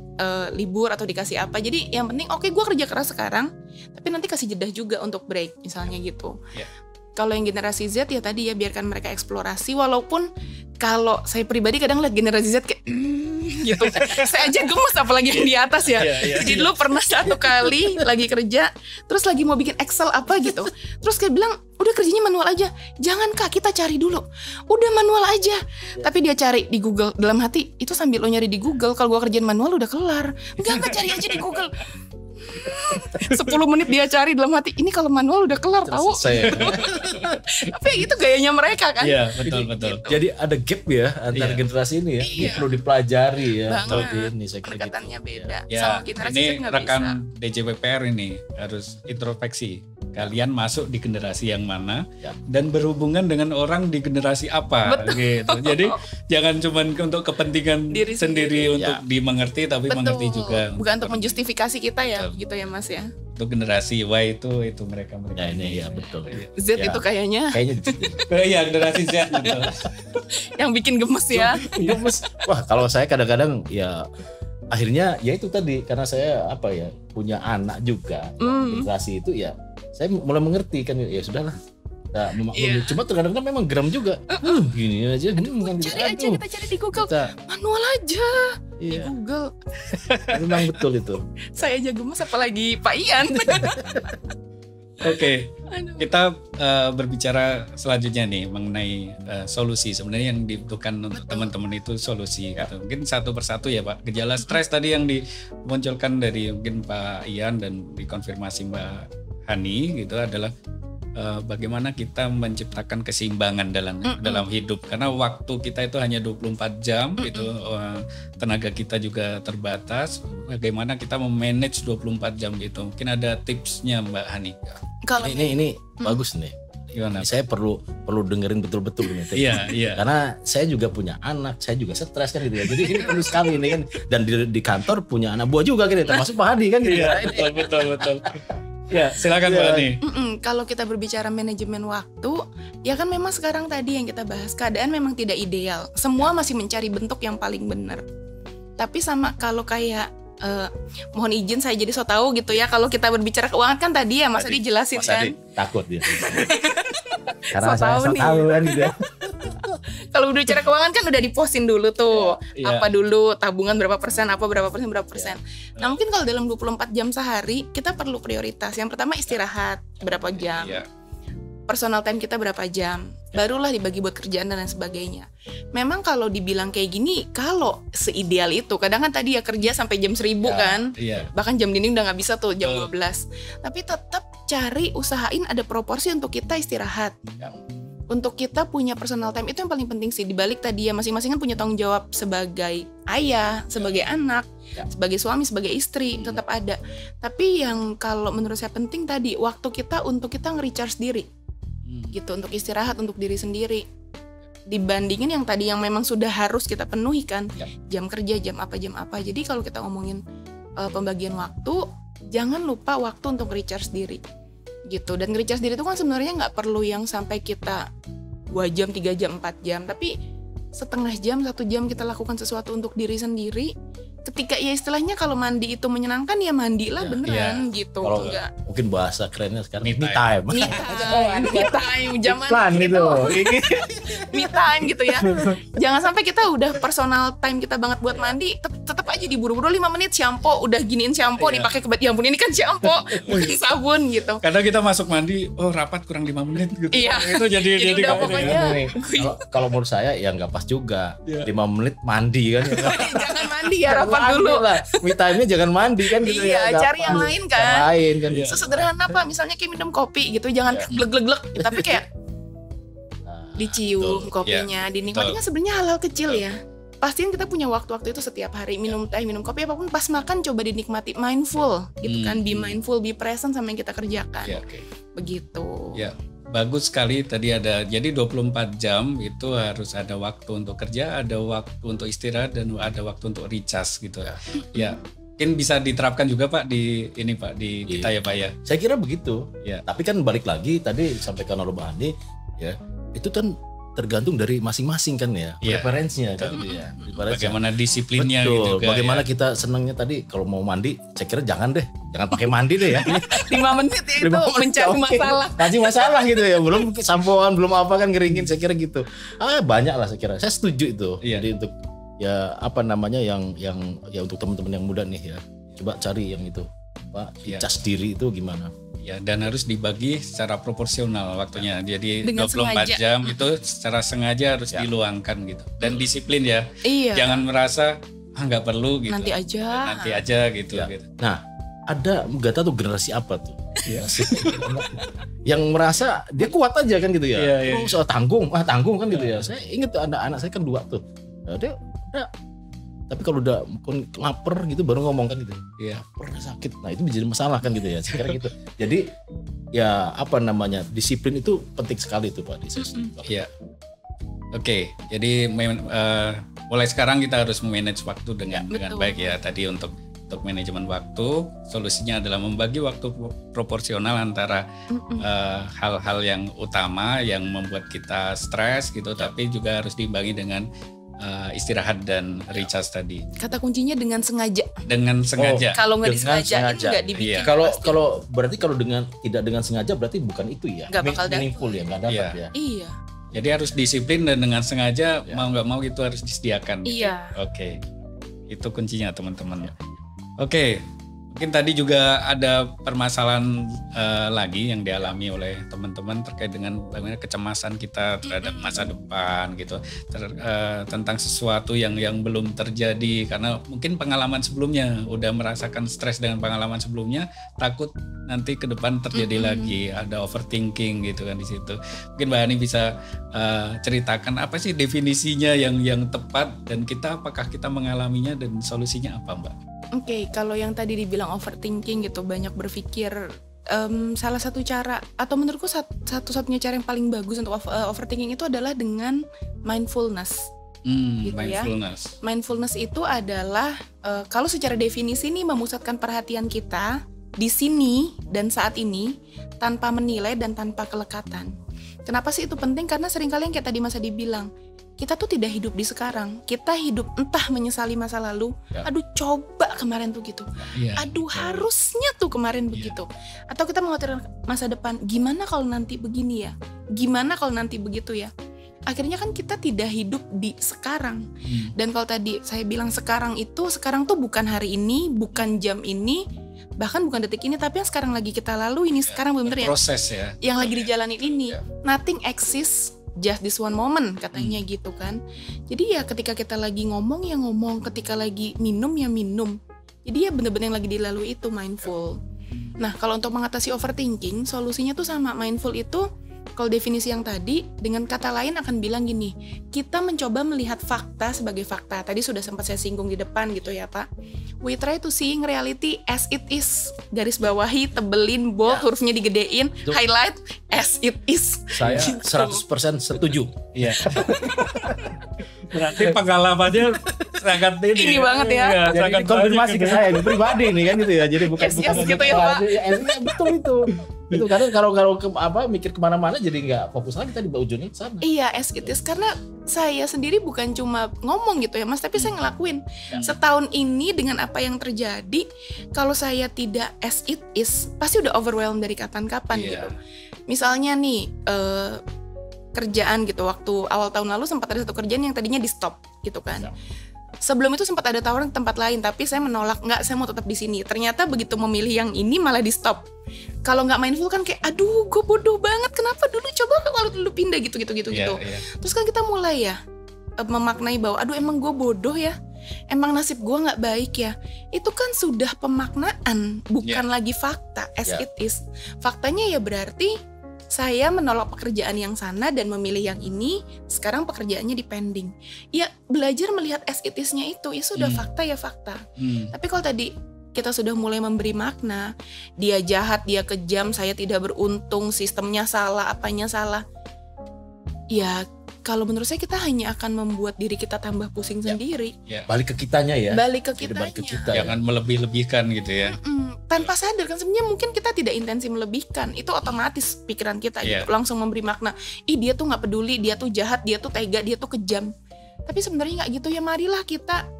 libur atau dikasih apa. Jadi yang penting oke gue kerja keras sekarang, tapi nanti kasih jeda juga untuk break misalnya gitu. Ya. Kalau yang generasi Z ya tadi ya biarkan mereka eksplorasi walaupun kalau saya pribadi kadang lihat generasi Z kayak gitu. Saya aja gemes apalagi yang di atas ya. Jadi dulu pernah satu kali lagi kerja terus lagi mau bikin Excel apa gitu. Terus kayak bilang, "Udah kerjanya manual aja." "Jangan Kak, kita cari dulu." "Udah manual aja." Tapi dia cari di Google dalam hati, itu sambil lo nyari di Google, kalau gua kerjaan manual udah kelar. Enggak cari aja di Google. 10 menit dia cari dalam hati, ini kalau manual udah kelar tahu. Selesai. Tapi ya itu gayanya mereka kan. Iya, betul. Jadi ada gap ya antara Iya. generasi ini ya. Ini Iya. perlu dipelajari ya. Banget. Ini saya kira gitu. Pendekatannya beda. Ya, Sama generasi ini Z nggak rekan bisa. DJPPR ini harus introspeksi. Kalian masuk di generasi yang mana Ya. dan berhubungan dengan orang di generasi apa gitu. Jadi jangan cuma untuk kepentingan Diri sendiri sendiri. untuk Ya. dimengerti tapi mengerti juga. Bukan untuk menjustifikasi kita ya, Betul. gitu ya Mas ya. Untuk generasi Y itu mereka. Ya ini ya betul. Z Ya. itu kayaknya Kayaknya di situ. Iya, generasi Z betul. yang bikin gemes ya. Iya, Mas. Wah, kalau saya kadang-kadang ya akhirnya ya itu tadi karena saya apa ya punya anak juga generasi itu ya saya mulai mengerti kan ya sudahlah. Nah, memaklumi. Iya. Cuma kadang-kadang memang geram juga. Gini aja, kan gitu. Cari aja, kita cari di Google. Kita- Manual aja di iya, Google. memang betul itu. Saya aja gemes apalagi Pak Ian. Oke, Aduh. kita berbicara selanjutnya nih mengenai solusi. Sebenarnya yang dibutuhkan untuk teman-teman itu solusi. Gitu. Mungkin satu persatu ya Pak. Gejala stres tadi yang dimunculkan dari mungkin Pak Ian dan dikonfirmasi Mbak Hani gitu adalah bagaimana kita menciptakan keseimbangan dalam hidup. Karena waktu kita itu hanya 24 jam gitu. Tenaga kita juga terbatas. Bagaimana kita memanage 24 jam gitu. Mungkin ada tipsnya Mbak Hani. Kalau Ini bagus nih. Gimana? Saya perlu dengerin betul-betul ini. Iya. Karena saya juga punya anak, saya juga stres kan gitu ya. Jadi ini perlu sekali ini kan. Dan di kantor punya anak buah juga kan, termasuk Pak Hadi kan gitu. Iya, betul. Ya, silakan Mbak Hani. kalau kita berbicara manajemen waktu, ya kan memang sekarang tadi yang kita bahas keadaan memang tidak ideal. Semua masih mencari bentuk yang paling benar. Tapi sama kalau kayak mohon izin saya jadi so tahu gitu ya. Kalau kita berbicara keuangan kan tadi ya Mas Adi jelasin Mas kan. Hadi takut dia. Karena So saya tahu so nih. tahu kan gitu. Kalau berbicara keuangan kan udah dipostin dulu tuh. Iya. Apa dulu, tabungan berapa persen, apa berapa persen. Nah, mungkin kalau dalam 24 jam sehari kita perlu prioritas. Yang pertama istirahat berapa jam. Iya. Personal time kita berapa jam. Barulah dibagi buat kerjaan dan lain sebagainya. Memang kalau dibilang kayak gini, kalau seideal itu, kadang kan tadi ya kerja sampai jam 1000 kan. Iya. Bahkan jam dinding udah nggak bisa tuh jam Betul. 12. Tapi tetap cari usahain ada proporsi untuk kita istirahat. Ya. Untuk kita punya personal time itu yang paling penting sih. Dibalik tadi ya masing-masing kan punya tanggung jawab sebagai ayah, sebagai anak, Ya. sebagai suami, sebagai istri, tetap ada. Tapi yang kalau menurut saya penting tadi waktu kita untuk kita nge-recharge diri. Gitu, untuk istirahat untuk diri sendiri. Dibandingin yang tadi yang memang sudah harus kita penuhi kan. Ya. Jam kerja, jam apa. Jadi kalau kita ngomongin pembagian waktu, jangan lupa waktu untuk recharge diri. Gitu. Dan recharge diri itu kan sebenarnya nggak perlu yang sampai kita 2 jam, 3 jam, 4 jam, tapi setengah jam, 1 jam kita lakukan sesuatu untuk diri sendiri. Ketika ya istilahnya kalau mandi itu menyenangkan ya mandilah beneran gitu. Kalau Enggak. mungkin bahasa kerennya sekarang Me me time. time. Me time zaman Iklan itu. me time gitu ya. Jangan sampai kita udah personal time kita banget buat mandi, tetap apa aja diburu-buru 5 menit shampoo, udah giniin shampoo nih pakai ya ampun ini kan shampoo bukan sabun gitu. Kadang kita masuk mandi, rapat kurang 5 menit gitu. Iya. Itu jadi udah pokoknya. Kalau menurut saya ya nggak pas juga. 5 menit mandi kan. Jangan mandi ya, rapat dulu. Me time-nya jangan mandi kan gitu. Iya, cari yang lain kan. Yang lain kan. Sesederhana apa, misalnya kayak minum kopi gitu, jangan glek-glek-glek, tapi kayak dicium kopinya, dinikmati kan sebenarnya hal-hal kecil ya. Pastiin kita punya waktu-waktu itu setiap hari, minum teh, minum kopi, apapun pas makan coba dinikmati, mindful gitu kan, be mindful, be present sama yang kita kerjakan. Begitu. Ya, bagus sekali tadi ada. Jadi 24 jam itu harus ada waktu untuk kerja, ada waktu untuk istirahat, dan ada waktu untuk recharge gitu. Ya. Mungkin bisa diterapkan juga Pak di ini Pak di kita ya Pak ya. Saya kira begitu. Ya. Tapi kan balik lagi tadi sampaikan oleh Mbak Hani ya, itu kan tergantung dari masing-masing kan ya, preferensinya kan gitu ya. Bagaimana disiplinnya betul, gitu. Bagaimana kita senangnya tadi kalau mau mandi, saya kira jangan pakai mandi deh ya. 5 menit ya itu mencari masalah. Kasih masalah gitu ya, belum sampoan, belum apa kan ngeringin, saya kira gitu. Banyak lah saya kira. Saya setuju itu. Jadi untuk ya apa namanya yang ya untuk teman-teman yang muda nih ya, coba cari yang itu Pak, cas diri itu gimana? Ya, dan harus dibagi secara proporsional waktunya. Jadi dengan 24 sengaja. jam itu secara sengaja harus diluangkan gitu. Dan disiplin ya. Iya. Jangan merasa nggak perlu gitu. Nanti aja gitu. Nah, ada nggak tahu generasi apa tuh? Yang merasa dia kuat aja kan gitu ya. Soal tanggung kan gitu ya. Saya ingat anak-anak saya kan 2 tuh. Dia tapi kalau udah lapar gitu baru ngomong kan gitu. Lapar sakit. Nah, itu menjadi masalah kan gitu ya. Saya kira gitu. Jadi ya apa namanya, disiplin itu penting sekali itu Pak di sesi. Iya. Oke, jadi mulai sekarang kita harus memanage waktu dengan baik ya. Tadi untuk manajemen waktu, solusinya adalah membagi waktu proporsional antara hal-hal yang utama yang membuat kita stres gitu, tapi juga harus dibagi dengan istirahat dan recharge tadi. Kata kuncinya dengan sengaja. Dengan sengaja. Kalau nggak disengaja nggak dibikin. Kalau tidak dengan sengaja berarti bukan itu ya. Nggak bakal meaningful ya, nggak dapat ya. Iya. Jadi harus disiplin dan dengan sengaja mau nggak mau itu harus disediakan. Iya. Oke. Itu kuncinya teman-teman. Oke. Mungkin tadi juga ada permasalahan lagi yang dialami oleh teman-teman terkait dengan bagaimana kecemasan kita terhadap masa depan gitu, tentang sesuatu yang belum terjadi karena mungkin pengalaman sebelumnya udah merasakan stres dengan pengalaman sebelumnya, takut nanti ke depan terjadi lagi, ada overthinking gitu kan di situ. Mungkin Mbak Hani bisa ceritakan apa sih definisinya yang tepat dan apakah kita mengalaminya dan solusinya apa Mbak? Oke, kalau yang tadi dibilang overthinking gitu, banyak berpikir, salah satu cara atau menurutku satu-satunya cara yang paling bagus untuk overthinking itu adalah dengan mindfulness. Gitu mindfulness. Ya. Mindfulness itu adalah kalau secara definisi nih memusatkan perhatian kita di sini dan saat ini tanpa menilai dan tanpa kelekatan. Kenapa sih itu penting? Karena seringkali yang kayak tadi Mas Adi bilang, kita tuh tidak hidup di sekarang. Kita hidup entah menyesali masa lalu. Aduh, coba kemarin tuh gitu. Aduh, harusnya tuh kemarin begitu. Atau kita mengkhawatirkan masa depan. Gimana kalau nanti begini ya? Gimana kalau nanti begitu ya? Akhirnya kan kita tidak hidup di sekarang. Dan kalau tadi saya bilang sekarang tuh bukan hari ini, bukan jam ini, bahkan bukan detik ini, tapi yang sekarang lagi kita lalui ini sekarang bener-bener proses ya. Yang lagi dijalanin ini. Nothing exists. Just this one moment katanya gitu kan. Jadi ya ketika kita lagi ngomong ya ngomong, ketika lagi minum ya minum. Jadi ya bener-bener yang lagi dilalui itu mindful. Nah kalau untuk mengatasi overthinking, solusinya tuh sama. Mindful itu kalau definisi yang tadi, dengan kata lain akan bilang gini, kita mencoba melihat fakta sebagai fakta. Tadi sudah sempat saya singgung di depan gitu ya Pak. We try to seeing reality as it is. Garis bawahi, tebelin, bold, hurufnya digedein, highlight as it is. Saya 100% setuju. Iya. Berarti pengalamannya sangat ini banget ya. Jadi konfirmasi ke saya pribadi nih kan gitu ya. Jadi bukan gitu ya Pak. Betul itu. Itu kadang kalau mikir kemana-mana jadi nggak fokus lagi tadi ujungnya sana. Iya, as it is. Karena saya sendiri bukan cuma ngomong gitu ya Mas, tapi saya ngelakuin. Setahun ini dengan apa yang terjadi, kalau saya tidak as it is, pasti udah overwhelmed dari kapan-kapan gitu. Misalnya nih, kerjaan gitu, waktu awal tahun lalu sempat ada satu kerjaan yang tadinya di stop gitu kan. Sebelum itu sempat ada tawaran tempat lain, tapi saya menolak, nggak, saya mau tetap di sini. Ternyata begitu memilih yang ini malah di stop. Kalau nggak mindful kan kayak, aduh, gue bodoh banget. Kenapa dulu coba kalau dulu pindah gitu. Terus kan kita mulai ya memaknai bahwa, aduh, emang gue bodoh ya. Emang nasib gue nggak baik ya. Itu kan sudah pemaknaan, bukan lagi fakta as it is. Faktanya ya berarti saya menolak pekerjaan yang sana dan memilih yang ini, sekarang pekerjaannya dipending. Ya belajar melihat as it is-nya itu, ya sudah fakta ya fakta. Tapi kalau tadi kita sudah mulai memberi makna, dia jahat, dia kejam, saya tidak beruntung, sistemnya salah, apanya salah. Ya kalau menurut saya kita hanya akan membuat diri kita tambah pusing sendiri. Balik ke kitanya ya. Balik ke kitanya. Jangan melebih-lebihkan gitu ya. Tanpa sadar kan sebenarnya mungkin kita tidak intensi melebihkan, itu otomatis pikiran kita gitu, langsung memberi makna, dia tuh nggak peduli, dia tuh jahat, dia tuh tega, dia tuh kejam. Tapi sebenarnya nggak gitu ya. Marilah kita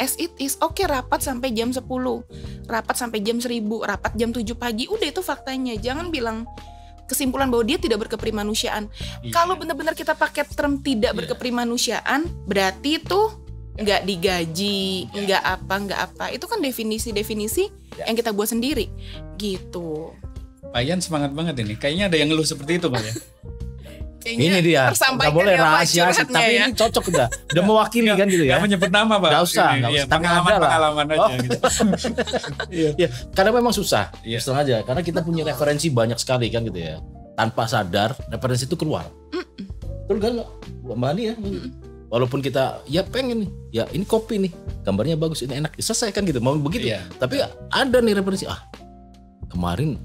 as it is. Oke, rapat sampai jam 10, rapat sampai jam 1000, rapat jam 7 pagi, udah itu faktanya. Jangan bilang kesimpulan bahwa dia tidak berkeprimanusiaan. Kalau benar-benar kita pakai term tidak berkeprimanusiaan, berarti itu nggak digaji, nggak apa. Itu kan definisi-definisi yang kita buat sendiri, gitu. Pak Yan semangat banget ini. Kayaknya ada yang ngeluh seperti itu, Pak ya. Ini dia, nggak boleh rahasia, tapi ini cocok udah mewakili kan gitu ya. Nggak menyebut nama, Pak. Nggak usah. Pengalaman aja gitu. Ya, karena memang susah, terus aja. Karena kita punya referensi banyak sekali kan gitu ya. Tanpa sadar, referensi itu keluar. Betul kan, Mbak Ani ya? Walaupun kita ya pengen nih, ya ini kopi nih, gambarnya bagus, ini enak, selesai kan gitu, mau begitu. Tapi ada nih referensi, kemarin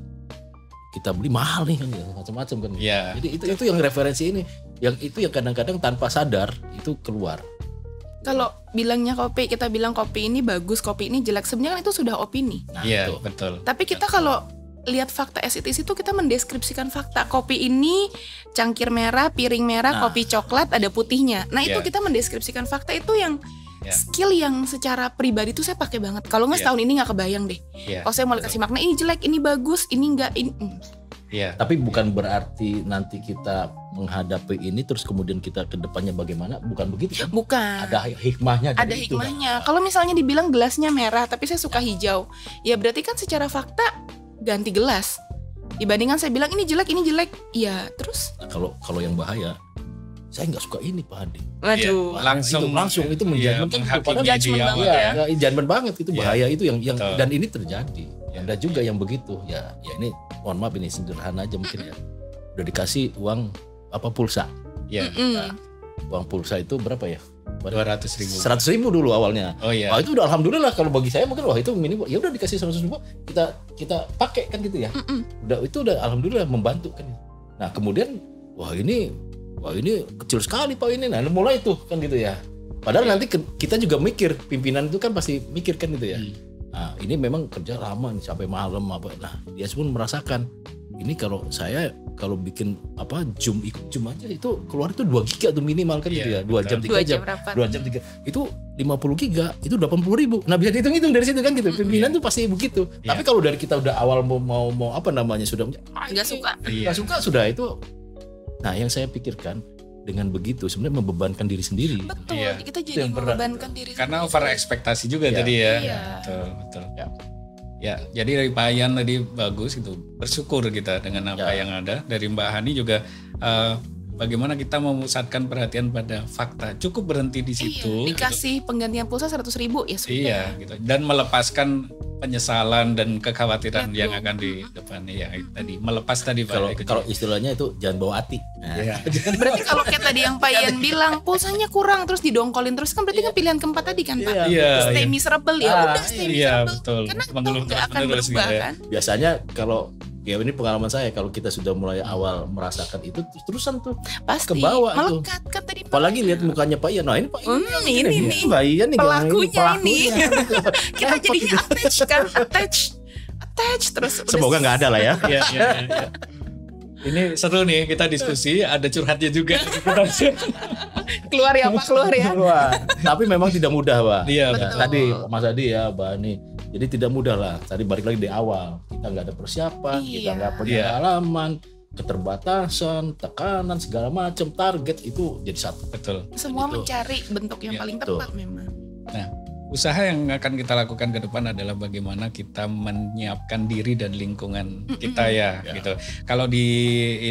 kita beli mahal nih kan, macam-macam kan. Jadi itu yang referensi ini, yang itu yang kadang-kadang tanpa sadar itu keluar. Kalau bilangnya kopi, kita bilang kopi ini bagus, kopi ini jelek, sebenarnya kan itu sudah opini. Iya, betul. Tapi kita kalau lihat fakta as it is itu kita mendeskripsikan fakta. Kopi ini cangkir merah, piring merah, kopi coklat ada putihnya. Nah, itu kita mendeskripsikan fakta, itu yang skill yang secara pribadi tuh saya pakai banget. Kalau nggak setahun ini nggak kebayang deh. Kalau saya mau kasih makna, ini jelek, ini bagus, ini enggak, ini. Tapi bukan berarti nanti kita menghadapi ini terus kemudian kita ke depannya bagaimana, bukan begitu kan? Bukan. Ada hikmahnya. Ada hikmahnya. Kan? Kalau misalnya dibilang gelasnya merah, tapi saya suka hijau, ya berarti kan secara fakta ganti gelas. Dibandingkan saya bilang ini jelek, ya terus. Nah, kalau yang bahaya, saya nggak suka ini Pak Hadi. Waduh, langsung itu menjudgment kan, padahal judgment banget itu bahaya itu yang dan ini terjadi. Ada juga yang begitu. Ya ini mohon maaf ini sederhana aja mungkin ya. Udah dikasih uang pulsa. Nah, uang pulsa itu berapa ya? 200.000. 100.000 dulu awalnya. Itu udah alhamdulillah, kalau bagi saya mungkin itu minimal. Ya udah dikasih 100.000 kita pakai kan gitu ya. Udah alhamdulillah membantu kan. Nah, kemudian wah ini kecil sekali Pak ini. Nah, mulai tuh kan gitu ya. Padahal nanti kita juga mikir, pimpinan itu kan pasti mikir kan gitu ya. Nah, ini memang kerja lama nih sampai malam apa. Nah, dia pun merasakan ini kalau bikin Zoom aja itu keluar itu 2 giga tuh minimal kan gitu ya. 2 jam 3 jam. 2 jam 3. Itu 50 giga itu 80.000. Nah, bisa dihitung-hitung dari situ kan gitu. Pimpinan tuh pasti begitu. Tapi kalau dari kita udah awal mau sudah enggak suka. Enggak suka sudah itu. Nah, yang saya pikirkan dengan begitu sebenarnya membebankan diri sendiri. Betul, kita jadi membebankan diri sendiri. Karena over ekspektasi juga tadi ya. Betul. Ya, jadi dari Pak Yan tadi bagus itu, bersyukur kita dengan apa yang ada. Dari Mbak Hani juga bagaimana kita memusatkan perhatian pada fakta. Cukup berhenti di situ. Dikasih penggantian pulsa 100.000 ya sudah. Iya, gitu. Dan melepaskan penyesalan dan kekhawatiran yang akan di depan tadi melepas tadi Pak. Kalau istilahnya itu jangan bawa hati. Berarti kalau kayak tadi yang Pak Yan bilang pulsanya kurang terus didongkolin terus kan berarti kan pilihan keempat tadi kan Pak. Stay miserable udah stay miserable. Betul. Karena nggak akan berubah kan. Biasanya kalau ini pengalaman saya, kalau kita sudah mulai awal merasakan itu terusan tuh pasti ke bawah melekat kan tadi. Apalagi lihat mukanya Pak Yan. Nah, ini Pak ini Pak Yan nih pelakunya ini. Kita jadinya attach terus. Semoga nggak ada lah ya. Iya. Ini seru nih kita diskusi, ada curhatnya juga. Keluar ya. Tapi memang tidak mudah Pak. Iya. Tadi Mas Adi ya, Mbak Ani. Jadi tidak mudah lah. Tadi balik lagi di awal, kita nggak ada persiapan, kita nggak punya pengalaman, keterbatasan, tekanan segala macam, target itu jadi satu. Betul. Semua mencari bentuk yang paling tepat memang. Nah, usaha yang akan kita lakukan ke depan adalah bagaimana kita menyiapkan diri dan lingkungan kita ya, gitu. Kalau di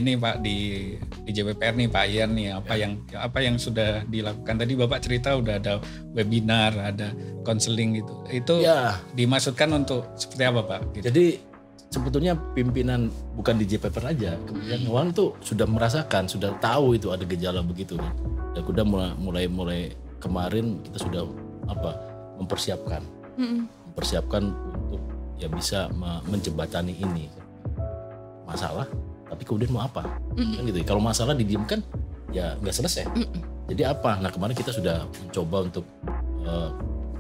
ini Pak di JPPR nih Pak Ian nih apa yang sudah dilakukan tadi Bapak cerita udah ada webinar, ada konseling gitu. Itu dimaksudkan untuk seperti apa Pak? Gitu. Jadi sebetulnya pimpinan bukan di JPPR aja, kemudian orang itu sudah merasakan, sudah tahu itu ada gejala begitu kan. Dan udah mulai kemarin kita sudah mempersiapkan untuk ya bisa menjembatani ini masalah, tapi kemudian mau apa kan gitu. Kalau masalah didiamkan ya nggak selesai. Jadi apa? Nah kemarin kita sudah mencoba untuk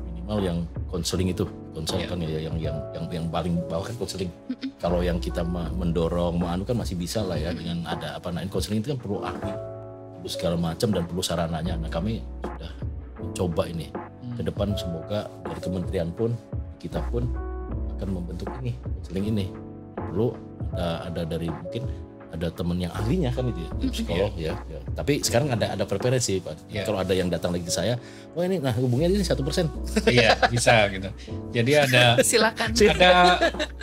minimal yang konseling itu kan ya yang paling bawah kan konseling. Kalau yang kita mendorong kan masih bisa lah ya dengan ada konseling itu kan perlu ahli, perlu segala macam dan perlu sarananya. Nah kami sudah mencoba ini ke depan, semoga dari kementerian pun kita pun akan membentuk ini konseling ini. Perlu ada dari mungkin ada teman yang ahlinya kan itu ya, psikolog ya. Tapi sekarang ada preferensi Pak. Kalau ada yang datang lagi ke saya, ini hubungannya ini 1%. Iya bisa gitu. Jadi ada silakan.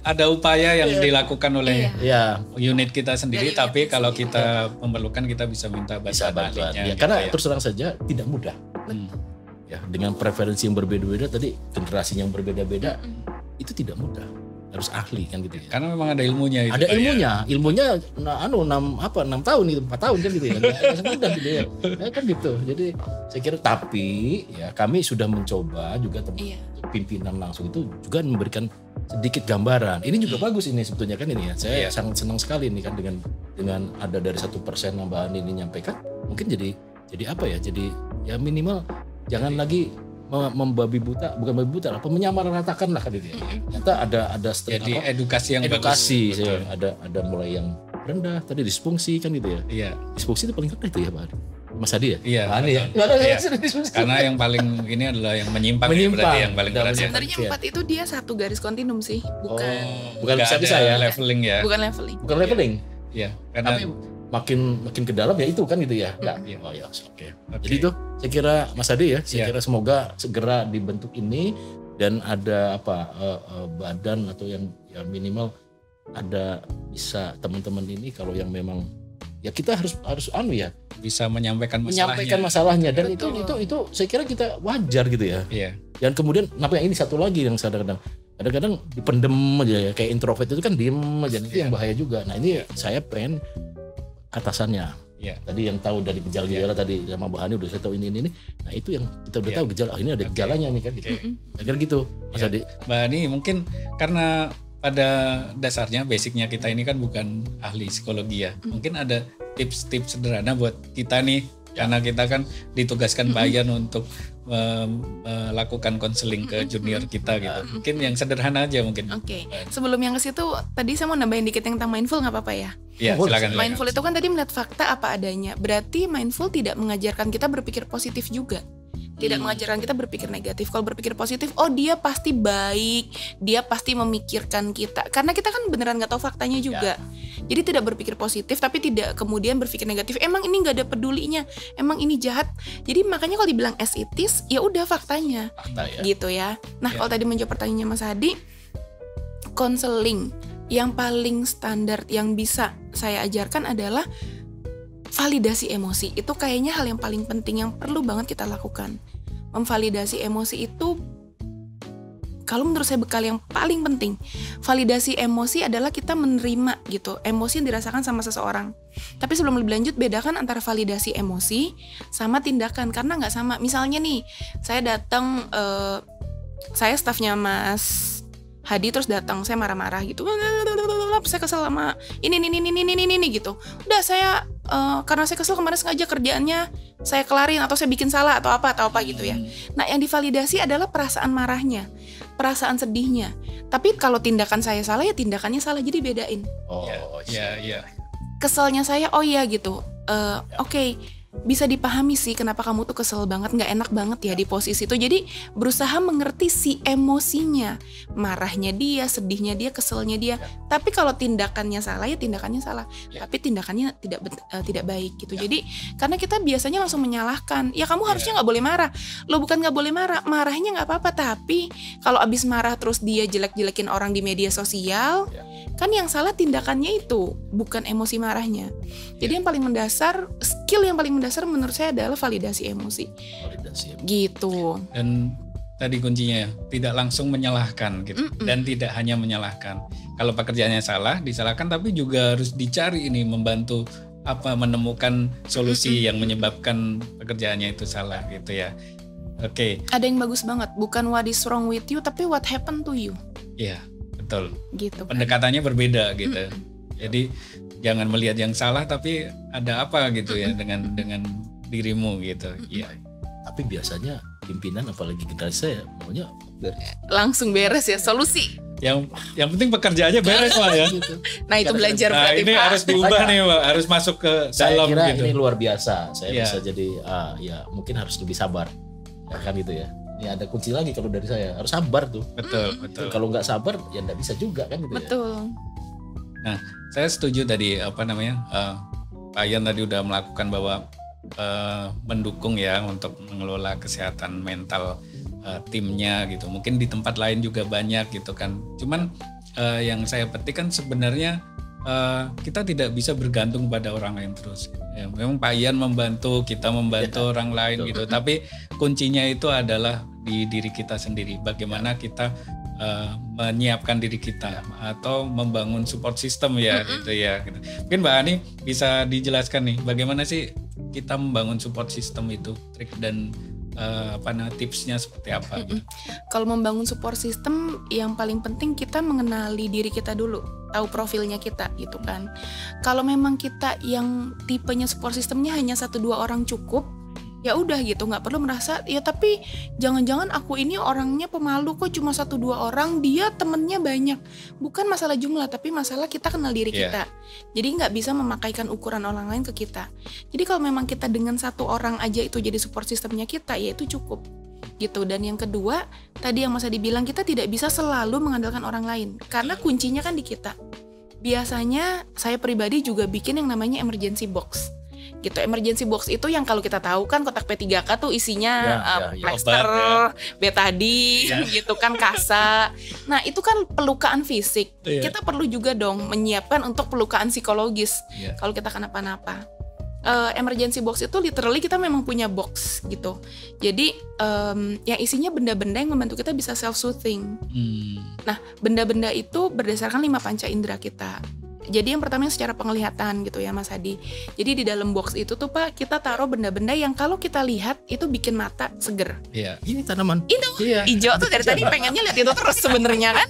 Ada upaya yang dilakukan oleh unit kita sendiri. Tapi kalau kita memerlukan kita bisa minta bantuan. Ya, karena terus terang saja tidak mudah. Ya dengan preferensi yang berbeda-beda tadi, generasi yang berbeda-beda itu tidak mudah. Harus ahli kan gitu ya. Karena memang ada ilmunya itu. Ada ilmunya 6 tahun itu 4 tahun kan gitu ya. Enggak mudah gitu ya. Kan gitu. Jadi saya kira tapi ya kami sudah mencoba juga pimpinan langsung itu juga memberikan sedikit gambaran. Ini juga bagus ini sebetulnya kan ini ya. Saya sangat senang sekali ini kan dengan ada dari 1% nambahan ini nyampaikan. Mungkin jadi apa ya? Jadi ya minimal jangan lagi membabi buta, bukan babi buta, menyamaratakan lah kan itu ya. Ternyata ada jadi edukasi yang bagus. Ya, ada mulai yang rendah tadi disfungsi kan gitu ya. Iya. Disfungsi itu paling rendah itu ya Pak Mas Hadi ya. Iya. Karena yang paling ini adalah yang menyimpang. Berarti yang paling berat ya. Sebenarnya 4 itu dia satu garis kontinum sih, bukan bisa ya. Leveling ya. Bukan leveling. Iya. Karena makin ke dalam ya itu kan gitu ya. Oh ya, oke. Jadi itu saya kira Mas Hadi ya, saya kira semoga segera dibentuk ini dan ada badan atau yang ya minimal ada bisa teman-teman ini kalau yang memang ya kita harus ya bisa menyampaikan masalahnya dan itu saya kira kita wajar gitu ya. Iya. Dan kemudian yang ini satu lagi yang kadang-kadang dipendem aja ya, kayak introvert itu kan diem aja, itu yang bahaya juga. Nah ini saya pengen atasannya. Tadi yang tahu dari gejala-gejala tadi sama Mbak Hani udah saya tahu ini. Nah itu yang kita udah tahu gejala. Ini ada gejalanya nih kan. Gitu. Agar gitu, Mas Adi. Mbak Hani mungkin karena pada dasarnya basicnya kita ini kan bukan ahli psikologi ya. Mungkin ada tips-tips sederhana buat kita nih. Karena kita kan ditugaskan Bayan untuk melakukan konseling ke junior kita gitu. Mungkin yang sederhana aja mungkin. Oke. Sebelum yang ke situ, tadi saya mau nambahin dikit yang tentang mindful, nggak apa-apa ya? Iya, silakan. Mindful itu kan tadi melihat fakta apa adanya. Berarti mindful tidak mengajarkan kita berpikir positif juga. Tidak mengajarkan kita berpikir negatif. Kalau berpikir positif, dia pasti baik, dia pasti memikirkan kita. Karena kita kan beneran nggak tahu faktanya juga. Jadi tidak berpikir positif, tapi tidak kemudian berpikir negatif. Emang ini nggak ada pedulinya, emang ini jahat. Jadi makanya kalau dibilang as it is, ya udah faktanya, gitu ya. Nah kalau tadi menjawab pertanyaannya Mas Hadi, konseling yang paling standar yang bisa saya ajarkan adalah validasi emosi. Itu kayaknya hal yang paling penting yang perlu banget kita lakukan. Memvalidasi emosi itu, kalau menurut saya bekal yang paling penting. Validasi emosi adalah kita menerima gitu, emosi yang dirasakan sama seseorang. Tapi sebelum lebih lanjut, bedakan antara validasi emosi sama tindakan, karena nggak sama. Misalnya nih, saya datang, saya stafnya Mas Hadi, terus datang, saya marah-marah gitu, saya kesel sama ini gitu. Udah saya karena saya kesel kemarin sengaja kerjaannya saya kelarin atau saya bikin salah atau apa gitu ya. Nah yang divalidasi adalah perasaan marahnya, perasaan sedihnya. Tapi kalau tindakan saya salah ya tindakannya salah, jadi bedain. Iya. Keselnya saya gitu. Oke. bisa dipahami sih kenapa kamu tuh kesel banget, nggak enak banget ya di posisi itu. Jadi berusaha mengerti si emosinya, marahnya dia, sedihnya dia, keselnya dia. Tapi kalau tindakannya salah ya tindakannya salah, tapi tindakannya tidak baik gitu. Jadi karena kita biasanya langsung menyalahkan, ya kamu harusnya nggak boleh marah. Lo bukan nggak boleh marah, marahnya nggak apa-apa. Tapi kalau abis marah terus dia jelek-jelekin orang di media sosial, kan yang salah tindakannya itu, bukan emosi marahnya. Jadi yang paling mendasar, skill yang paling mendasar menurut saya adalah validasi emosi. Gitu. Dan tadi kuncinya tidak langsung menyalahkan gitu. Dan tidak hanya menyalahkan. Kalau pekerjaannya salah, disalahkan, tapi juga harus dicari ini, membantu menemukan solusi yang menyebabkan pekerjaannya itu salah gitu ya. Oke. Ada yang bagus banget, bukan what is wrong with you, tapi what happened to you. Iya, betul. Gitu. Pendekatannya berbeda gitu. Jadi jangan melihat yang salah, tapi ada apa gitu ya dengan dirimu gitu. Iya. Tapi biasanya pimpinan apalagi generasi saya maunya langsung beres ya, solusi. Yang penting pekerjaannya beres lah ya. Nah itu belajar Nah berarti ini Pak. harus diubah nih Pak, harus masuk ke saya dalam kira gitu. ini luar biasa. Saya bisa jadi ya mungkin harus lebih sabar. Ya kan gitu ya. Ini ada kunci lagi kalau dari saya, harus sabar tuh. Betul. Kalau nggak sabar ya nggak bisa juga kan gitu. Betul. Ya. Nah, saya setuju tadi Pak Ian tadi udah melakukan bahwa mendukung ya untuk mengelola kesehatan mental timnya gitu. Mungkin di tempat lain juga banyak gitu kan. Cuman yang saya petik kan sebenarnya kita tidak bisa bergantung pada orang lain terus. Ya, memang Pak Ian membantu, kita membantu orang lain gitu. Tapi kuncinya itu adalah di diri kita sendiri. Bagaimana kita menyiapkan diri kita atau membangun support system ya gitu ya. Gitu. Mungkin Mbak Ani bisa dijelaskan nih bagaimana sih kita membangun support system itu, trik dan tipsnya seperti apa? Gitu. Kalau membangun support system yang paling penting kita mengenali diri kita dulu, tahu profilnya kita gitu kan. Kalau memang kita yang tipenya support systemnya hanya 1-2 orang cukup, ya udah gitu, nggak perlu merasa ya tapi jangan-jangan aku ini orangnya pemalu kok cuma 1-2 orang, dia temennya banyak. Bukan masalah jumlah, tapi masalah kita kenal diri kita. Jadi nggak bisa memakaikan ukuran orang lain ke kita. Jadi kalau memang kita dengan 1 orang aja itu jadi support systemnya kita, ya itu cukup gitu. Dan yang kedua tadi yang Mas Adi bilang, kita tidak bisa selalu mengandalkan orang lain karena kuncinya kan di kita. Biasanya saya pribadi juga bikin yang namanya emergency box gitu. Emergency box itu yang kalau kita tahu kan kotak P3K tuh isinya plester, betadine gitu kan, kasa. Nah itu kan pelukaan fisik. Kita perlu juga dong menyiapkan untuk pelukaan psikologis kalau kita kenapa-napa. Emergency box itu literally kita memang punya box gitu. Jadi yang isinya benda-benda yang membantu kita bisa self-soothing. Nah benda-benda itu berdasarkan 5 panca indera kita. Jadi yang pertama yang secara penglihatan gitu ya Mas Hadi. Jadi di dalam box itu tuh Pak, kita taruh benda-benda yang kalau kita lihat itu bikin mata seger. Iya. Ini tanaman. Itu hijau tuh dari tadi pengennya lihat itu terus sebenarnya kan.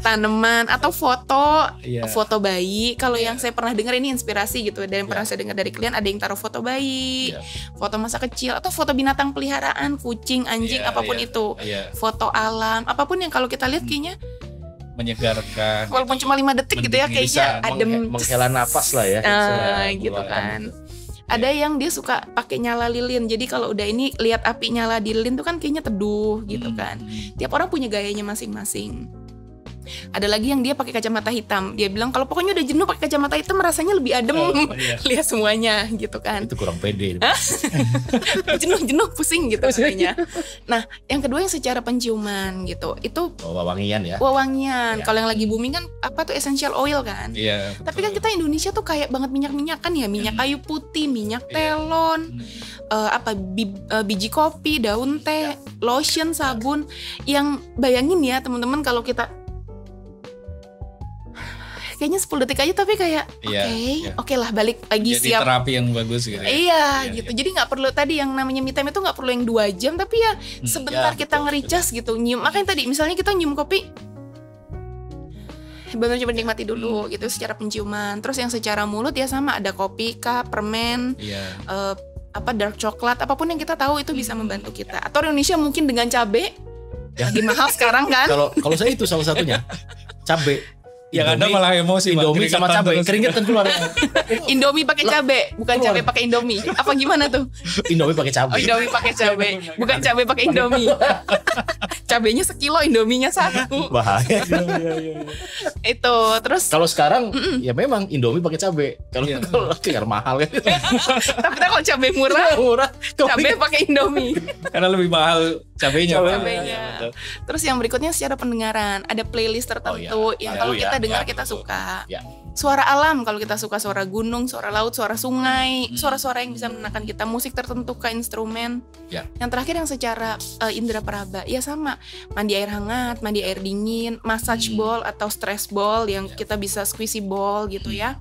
Tanaman atau foto bayi. Kalau yang saya pernah dengar ini inspirasi gitu. Dan yang pernah saya dengar dari klien ada yang taruh foto bayi, foto masa kecil atau foto binatang peliharaan, kucing, anjing, apapun itu. Foto alam, apapun yang kalau kita lihat kayaknya menyegarkan, walaupun cuma 5 detik gitu ya, kayaknya adem, menghela napas lah ya, gitu kan. Ada yang dia suka pakai nyala lilin, jadi kalau udah ini lihat api nyala di lilin tuh kan kayaknya teduh gitu kan. Tiap orang punya gayanya masing-masing. Ada lagi yang dia pakai kacamata hitam. Dia bilang kalau pokoknya udah jenuh pakai kacamata hitam rasanya lebih adem. Lihat semuanya gitu kan. Itu kurang pede. Jenuh pusing gitu sebenarnya. Nah, yang kedua yang secara penciuman gitu. Itu wangian ya. Wangian. Kalau yang lagi booming kan apa tuh essential oil kan. Tapi kan kita Indonesia tuh kayak banget minyak-minyakan ya, minyak kayu putih, minyak telon, biji kopi, daun teh, lotion, sabun. Yang bayangin ya teman-teman kalau kita kayaknya 10 detik aja tapi kayak oke lah balik lagi jadi siap. Jadi terapi yang bagus gitu. Gitu. Jadi nggak perlu tadi yang namanya me time itu nggak perlu yang 2 jam tapi ya sebentar kita nge-recharge gitu. Nyium. Makanya tadi misalnya kita nyium kopi, benar coba nikmati dulu gitu secara penciuman. Terus yang secara mulut ya sama, ada kopi, cup, permen, dark coklat, apapun yang kita tahu itu bisa membantu kita. Atau Indonesia mungkin dengan cabe lagi mahal sekarang kan. Kalau saya itu salah satunya cabe. Yang ada malah emosi, Pak. Indomie sama cabai, keringetan keluar. Indomie pakai cabai, bukan keluar. cabai pakai Indomie. Apa gimana tuh? Indomie pakai Oh, cabai. Indomie pakai cabai, bukan cabai pakai Indomie. Cabainya sekilo, Indominya satu. Bahaya. Itu terus. Kalau sekarang ya memang Indomie pakai cabai. Kalau Iya. karena mahal kan. Tapi kalau cabai murah, Murah. cabai pakai Indomie. Karena lebih mahal cabainya. Pak. Cabainya. Terus yang berikutnya secara pendengaran, ada playlist tertentu yang kalau kita dengar kita suka. Ya. Suara alam kalau kita suka, suara gunung, suara laut, suara sungai, suara-suara yang bisa menenangkan kita, musik tertentu ke instrumen. Ya. Yang terakhir yang secara indera peraba, ya sama, mandi air hangat, mandi air dingin, massage ball atau stress ball yang kita bisa squishy ball gitu ya.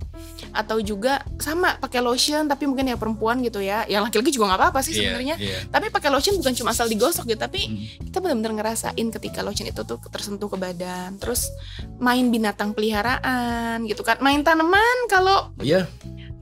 Atau juga sama pakai lotion tapi mungkin ya perempuan gitu ya. Yang laki-laki juga nggak apa-apa sih sebenarnya. Tapi pakai lotion bukan cuma asal digosok gitu, tapi kita benar-benar ngerasain ketika lotion itu tuh tersentuh ke badan. Terus main binatang peliharaan gitu kan, main tanaman kalau Iya.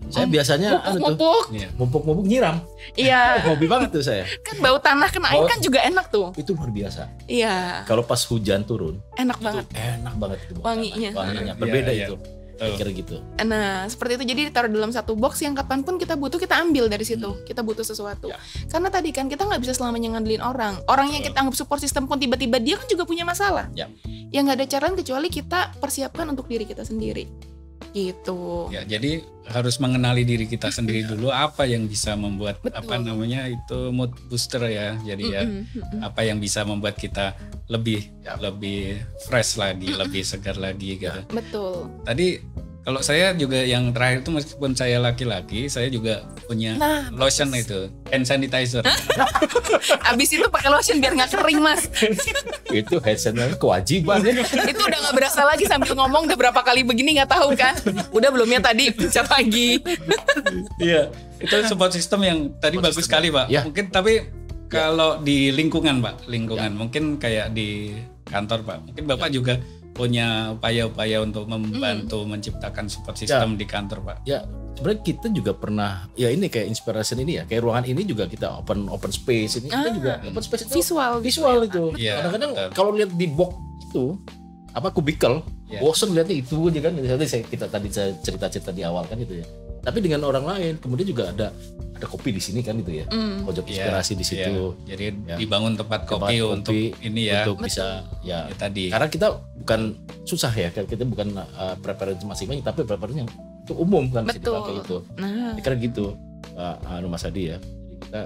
Saya biasanya mupuk-mupuk. mumpuk-mumpuk nyiram. Iya, Hobi banget tuh saya. kan bau tanah kena air kan juga enak tuh. Itu luar biasa. Iya, Kalau pas hujan turun, enak banget. enak banget itu. Wanginya. Wanginya berbeda Iya, itu. Saya kira gitu. Nah, seperti itu. Jadi ditaruh dalam satu box yang kapanpun kita butuh, kita ambil dari situ. Kita butuh sesuatu. Karena tadi kan kita nggak bisa selamanya ngandelin orang. Orang yang kita anggap support system pun tiba-tiba dia kan juga punya masalah. Ya. Yang nggak ada cara lain kecuali kita persiapkan untuk diri kita sendiri. Gitu. Ya, jadi harus mengenali diri kita sendiri dulu, apa yang bisa membuat itu mood booster ya. Jadi ya apa yang bisa membuat kita lebih fresh lagi, lebih segar lagi gitu. Betul. Tadi kalau saya juga yang terakhir itu meskipun saya laki-laki, saya juga punya lotion itu, hand sanitizer. Abis itu pakai lotion biar nggak kering, Mas. Itu hand sanitizer kewajiban. Itu udah nggak berasa lagi sambil ngomong udah berapa kali begini nggak tahu kan. Udah belumnya tadi pencet lagi. Iya, itu support system yang tadi bagus sekali, Pak. Ya. Mungkin tapi kalau di lingkungan, Pak, mungkin kayak di kantor, Pak. Mungkin Bapak juga punya upaya-upaya untuk membantu menciptakan support system di kantor, Pak. Ya, sebenarnya kita juga pernah ya ini kayak inspiration ini ya, kayak ruangan ini juga kita open space ini kita juga open space itu visual itu. Iya, Kadang-kadang betul. kalau lihat di box itu apa kubikel, bosen lihatnya itu aja kan. Kita tadi saya cerita-cerita di awal kan itu ya. Tapi dengan orang lain, kemudian juga ada kopi di sini kan itu ya, pojok inspirasi di situ. Jadi dibangun tempat kopi untuk ini ya, untuk bisa ya tadi. Karena kita bukan susah ya, kita bukan preferensi masing-masing, tapi preferensi yang itu umum kan bisa dipakai itu. Kira gitu, Pak Mas Hadi ya. Jadi kita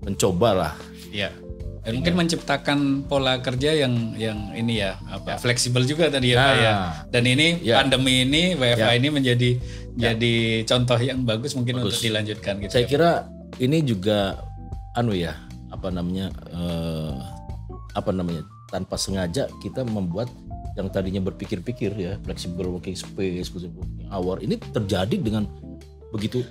mencoba lah. Ya. Dan mungkin menciptakan pola kerja yang ini ya, fleksibel juga tadi ya, Pak ya. Dan ini pandemi ini WFH ini menjadi contoh yang bagus mungkin untuk dilanjutkan gitu. Saya kira ini juga tanpa sengaja kita membuat yang tadinya berpikir-pikir ya, flexible working space, flexible working hour ini terjadi dengan begitu.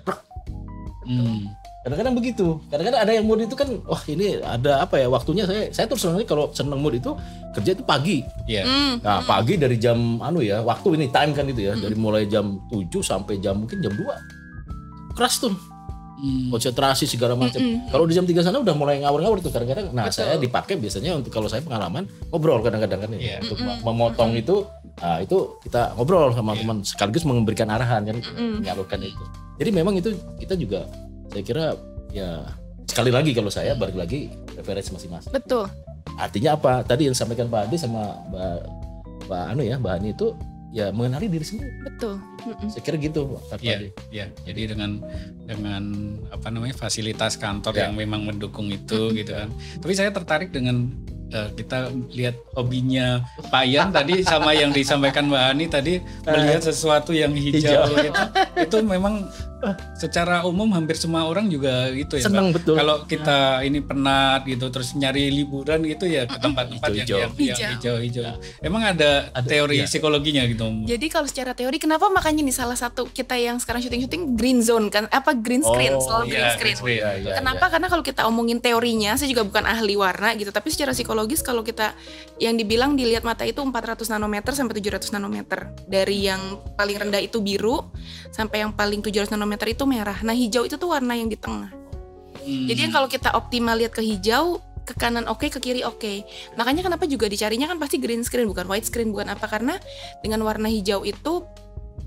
Kadang-kadang begitu. Kadang-kadang ada yang mood itu kan, wah ini ada apa ya waktunya saya terus terang kalau senang mood itu kerja itu pagi. Nah, pagi dari jam waktu ini time kan itu ya, dari mulai jam 7 sampai mungkin jam 2. Keras tuh. Konsentrasi segala macam. Kalau di jam 3 sana udah mulai ngawur-ngawur tuh kadang-kadang. Nah, saya dipakai biasanya untuk kalau saya pengalaman ngobrol kadang-kadang kan ya. Untuk memotong itu, itu kita ngobrol sama teman sekaligus memberikan arahan kan, menyalurkan itu. Jadi memang itu kita juga saya kira ya sekali lagi kalau saya balik lagi preferensi masing-masing. Betul. Artinya apa? Tadi yang disampaikan Pak Ade sama Mbak Hani itu ya mengenali diri sendiri. Betul. Saya kira gitu Pak Ade. Iya. Jadi dengan fasilitas kantor yang memang mendukung itu gitu kan. Tapi saya tertarik dengan kita lihat hobinya Pak Ian tadi sama yang disampaikan Mbak Hani tadi, melihat sesuatu yang hijau. Gitu. Itu memang secara umum hampir semua orang juga gitu ya, senang, Pak. betul. Kalau kita ini penat gitu terus nyari liburan gitu ya ke tempat-tempat yang hijau-hijau. Emang ada teori psikologinya gitu. Jadi kalau secara teori kenapa makanya nih salah satu kita yang sekarang syuting green zone kan, green screen, selalu green screen. Kenapa? Karena kalau kita omongin teorinya, saya juga bukan ahli warna gitu, tapi secara psikologis kalau kita yang dibilang dilihat mata itu 400 nanometer sampai 700 nanometer. Dari yang paling rendah itu biru sampai yang paling 700 nanometer itu merah. Nah, hijau itu tuh warna yang di tengah. Jadi kalau kita optimal lihat ke hijau, ke kanan oke, ke kiri oke. Makanya kenapa juga dicarinya kan pasti green screen, bukan white screen, bukan apa, karena dengan warna hijau itu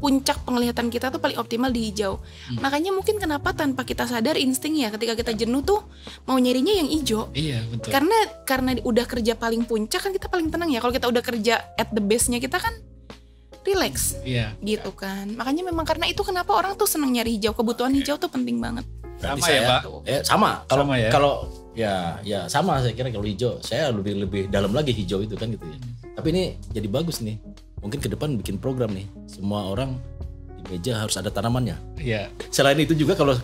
puncak penglihatan kita tuh paling optimal di hijau. Makanya mungkin kenapa tanpa kita sadar insting ya, ketika kita jenuh tuh mau nyarinya yang hijau. Iya, betul. Karena udah kerja paling puncak kan kita paling tenang ya. Kalau kita udah kerja at the base-nya kita kan relax. Iya. Gitu kan. Makanya memang karena itu kenapa orang tuh seneng nyari hijau. Kebutuhan hijau tuh penting banget. Sama ya, Pak? Sama. Sama ya? Kalau ya sama, saya kira kalau hijau saya lebih dalam lagi hijau itu kan gitu ya. Tapi ini jadi bagus nih. Mungkin ke depan bikin program nih. Semua orang di meja harus ada tanamannya. Iya. Selain itu juga kalau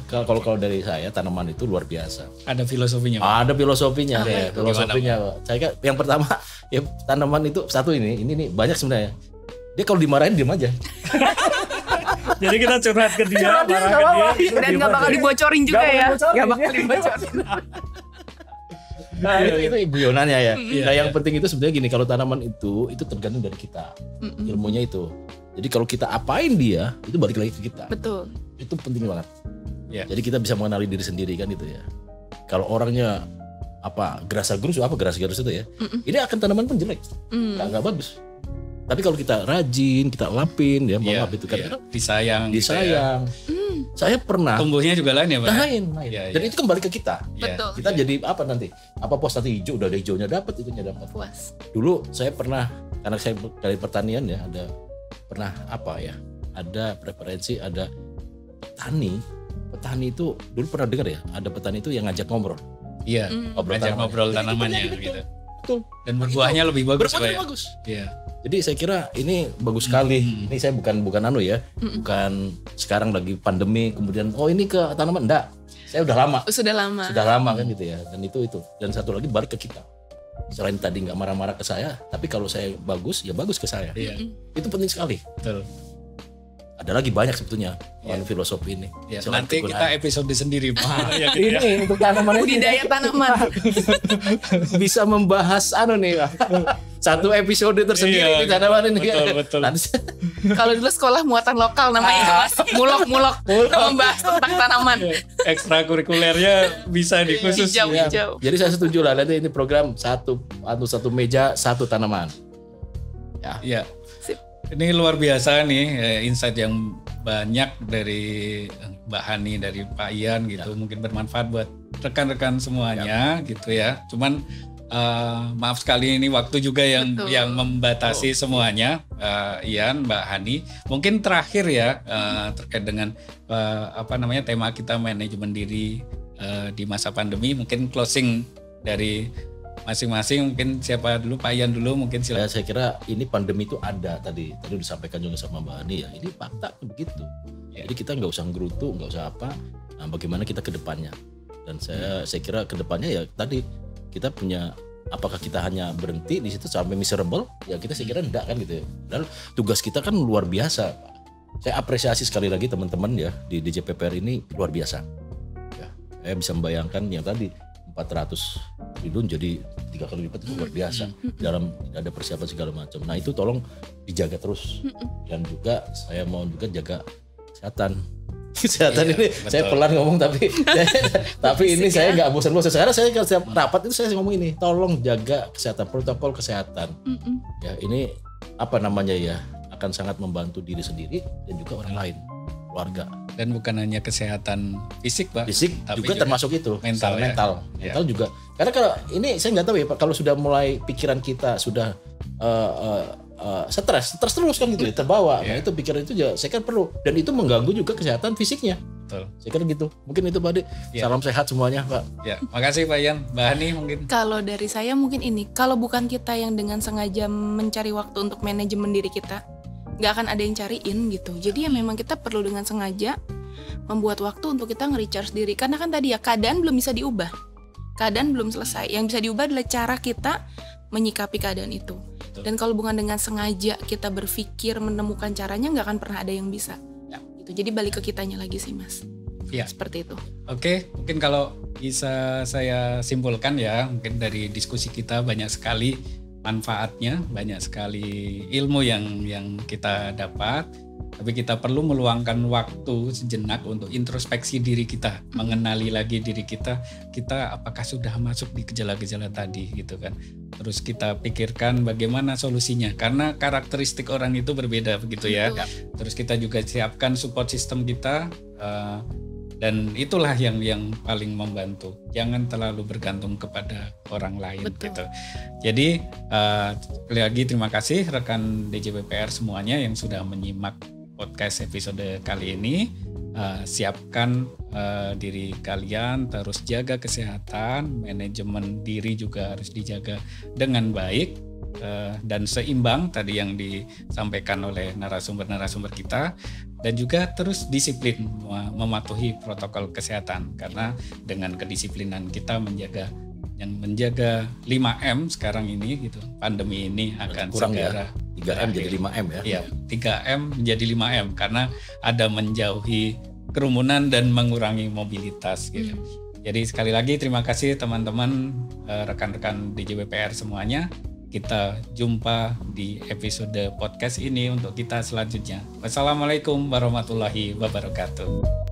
dari saya tanaman itu luar biasa. Ada filosofinya, Pak? Ada filosofinya. Oke, Filosofinya. Saya kira yang pertama ya tanaman itu satu ini nih banyak sebenarnya. Dia kalau dimarahin diam aja. Jadi kita curhat ke dia, marah ke dia. Dan gak bakal dibocorin juga ya. Gak bakal dibocorin. Nah, itu guyonannya ya. Iya, Nah, yang penting itu sebenarnya gini, kalau tanaman itu tergantung dari kita. Ilmunya itu. Jadi kalau kita apain dia, itu balik lagi ke kita. Betul. Itu penting banget. Iya. Jadi kita bisa mengenali diri sendiri kan itu ya. Kalau orangnya gerasa-gerus itu ya. Ini akan tanaman pun jelek. Enggak bagus. Tapi kalau kita rajin, kita lapin ya, maaf itu kan disayang. Saya pernah Tumbuhnya juga lain ya, Pak? lain. Iya, Dan iya. itu kembali ke kita. Betul. Kita jadi apa nanti? Apa pos nanti hijau, udah ada hijaunya dapat, itunya dapat. Puas. Dulu saya pernah, karena saya dari pertanian ya, ada preferensi, ada petani itu dulu pernah dengar ya, ada petani itu yang ngajak ngobrol. Iya, ngajak ngobrol tanamannya gitu. Betul. Dan berbuahnya lebih bagus, Pak. Berbuahnya bagus. Iya. Jadi saya kira ini bagus sekali. Ini saya bukan bukan sekarang lagi pandemi kemudian ini ke tanaman, enggak. Saya udah lama. Sudah lama Kan gitu ya. Dan itu. Dan satu lagi balik ke kita. Selain tadi nggak marah-marah ke saya, tapi kalau saya bagus, ya bagus ke saya. Iya. Itu penting sekali. Betul. Ada lagi banyak sebetulnya filosofi ini. Ya, Soal nanti kegunaan. kita episode sendiri, Pak. Ya, gitu ya. Ini untuk tanaman ini budidaya tanaman. bisa membahas nih, Pak. Satu episode tersendiri Iya, di tanaman ini. betul. Nanti Kalau dulu sekolah muatan lokal namanya Mas. Mulok membahas tentang tanaman. Ekstrakurikulernya bisa di khusus. Hijau. Jadi saya setuju lah, nanti ini program satu meja, satu tanaman. Ya. Iya. Sip. Ini luar biasa nih insight yang banyak dari Mbak Hani, dari Pak Ian gitu. Mungkin bermanfaat buat rekan-rekan semuanya gitu ya. Cuman maaf sekali ini waktu juga yang membatasi semuanya. Ian, Mbak Hani, mungkin terakhir ya terkait dengan tema kita manajemen diri di masa pandemi. Mungkin closing dari masing-masing, mungkin siapa dulu, Pak Ian dulu mungkin silakan. Saya kira ini pandemi itu ada tadi disampaikan juga sama Mbak Hani ya. Ini fakta begitu. Jadi kita nggak usah gerutu, nggak usah apa. Nah, bagaimana kita ke depannya? Dan saya kira ke depannya ya tadi kita punya, apakah kita hanya berhenti di situ sampai miserable? Ya kita saya kira enggak kan gitu ya. Dan tugas kita kan luar biasa, Pak. Saya apresiasi sekali lagi teman-teman ya di DJPPR ini luar biasa. Ya, saya bisa membayangkan yang tadi 400 triliun jadi 3 kali lipat itu luar biasa. Dalam tidak ada persiapan segala macam. Nah itu tolong dijaga terus. Dan juga saya mau juga jaga kesehatan. Kesehatan ini betul. Saya pelan ngomong tapi ini saya nggak bosan-bosan. Sekarang saya kalau setiap rapat itu saya ngomong ini, tolong jaga kesehatan, protokol kesehatan. Ya ini akan sangat membantu diri sendiri dan juga orang lain, keluarga. Dan bukan hanya kesehatan fisik, Pak. Fisik tapi juga termasuk itu mental juga. Karena kalau ini saya nggak tahu ya Pak, kalau sudah mulai pikiran kita sudah stres terus kan gitu ya, terbawa. Nah itu pikiran itu ya saya kan perlu, dan itu mengganggu juga kesehatan fisiknya. Betul. Saya kira gitu. Mungkin itu Pak Ade. Salam sehat semuanya, Pak. Ya, makasih Pak Ian. Mbak Hani mungkin. Kalau dari saya mungkin ini, kalau bukan kita yang dengan sengaja mencari waktu untuk manajemen diri kita, nggak akan ada yang cariin gitu. Jadi ya memang kita perlu dengan sengaja membuat waktu untuk kita nge-recharge diri. Karena kan tadi ya keadaan belum bisa diubah. Keadaan belum selesai. Yang bisa diubah adalah cara kita menyikapi keadaan itu. Dan kalau bukan dengan sengaja kita berpikir menemukan caranya, nggak akan pernah ada yang bisa. Gitu. Jadi balik ke kitanya lagi sih Mas. Ya. Seperti itu. Oke, mungkin kalau bisa saya simpulkan ya, mungkin dari diskusi kita banyak sekali manfaatnya, banyak sekali ilmu yang kita dapat. Tapi kita perlu meluangkan waktu sejenak untuk introspeksi diri kita, mengenali lagi diri kita apakah sudah masuk di gejala-gejala tadi gitu kan. Terus kita pikirkan bagaimana solusinya, karena karakteristik orang itu berbeda begitu ya. Terus kita juga siapkan support system kita, dan itulah yang paling membantu. Jangan terlalu bergantung kepada orang lain. Betul. Gitu. Jadi sekali lagi terima kasih rekan DJBPR semuanya yang sudah menyimak podcast episode kali ini. Siapkan diri kalian, terus jaga kesehatan, manajemen diri juga harus dijaga dengan baik dan seimbang tadi yang disampaikan oleh narasumber kita, dan juga terus disiplin mematuhi protokol kesehatan, karena dengan kedisiplinan kita menjaga 5M sekarang ini gitu. Pandemi ini akan kurang segera 3M jadi 5M ya. Iya, 3M menjadi 5M karena ada menjauhi kerumunan dan mengurangi mobilitas gitu. Jadi sekali lagi terima kasih teman-teman, rekan-rekan DJBPR semuanya. Kita jumpa di episode podcast ini untuk kita selanjutnya. Wassalamualaikum warahmatullahi wabarakatuh.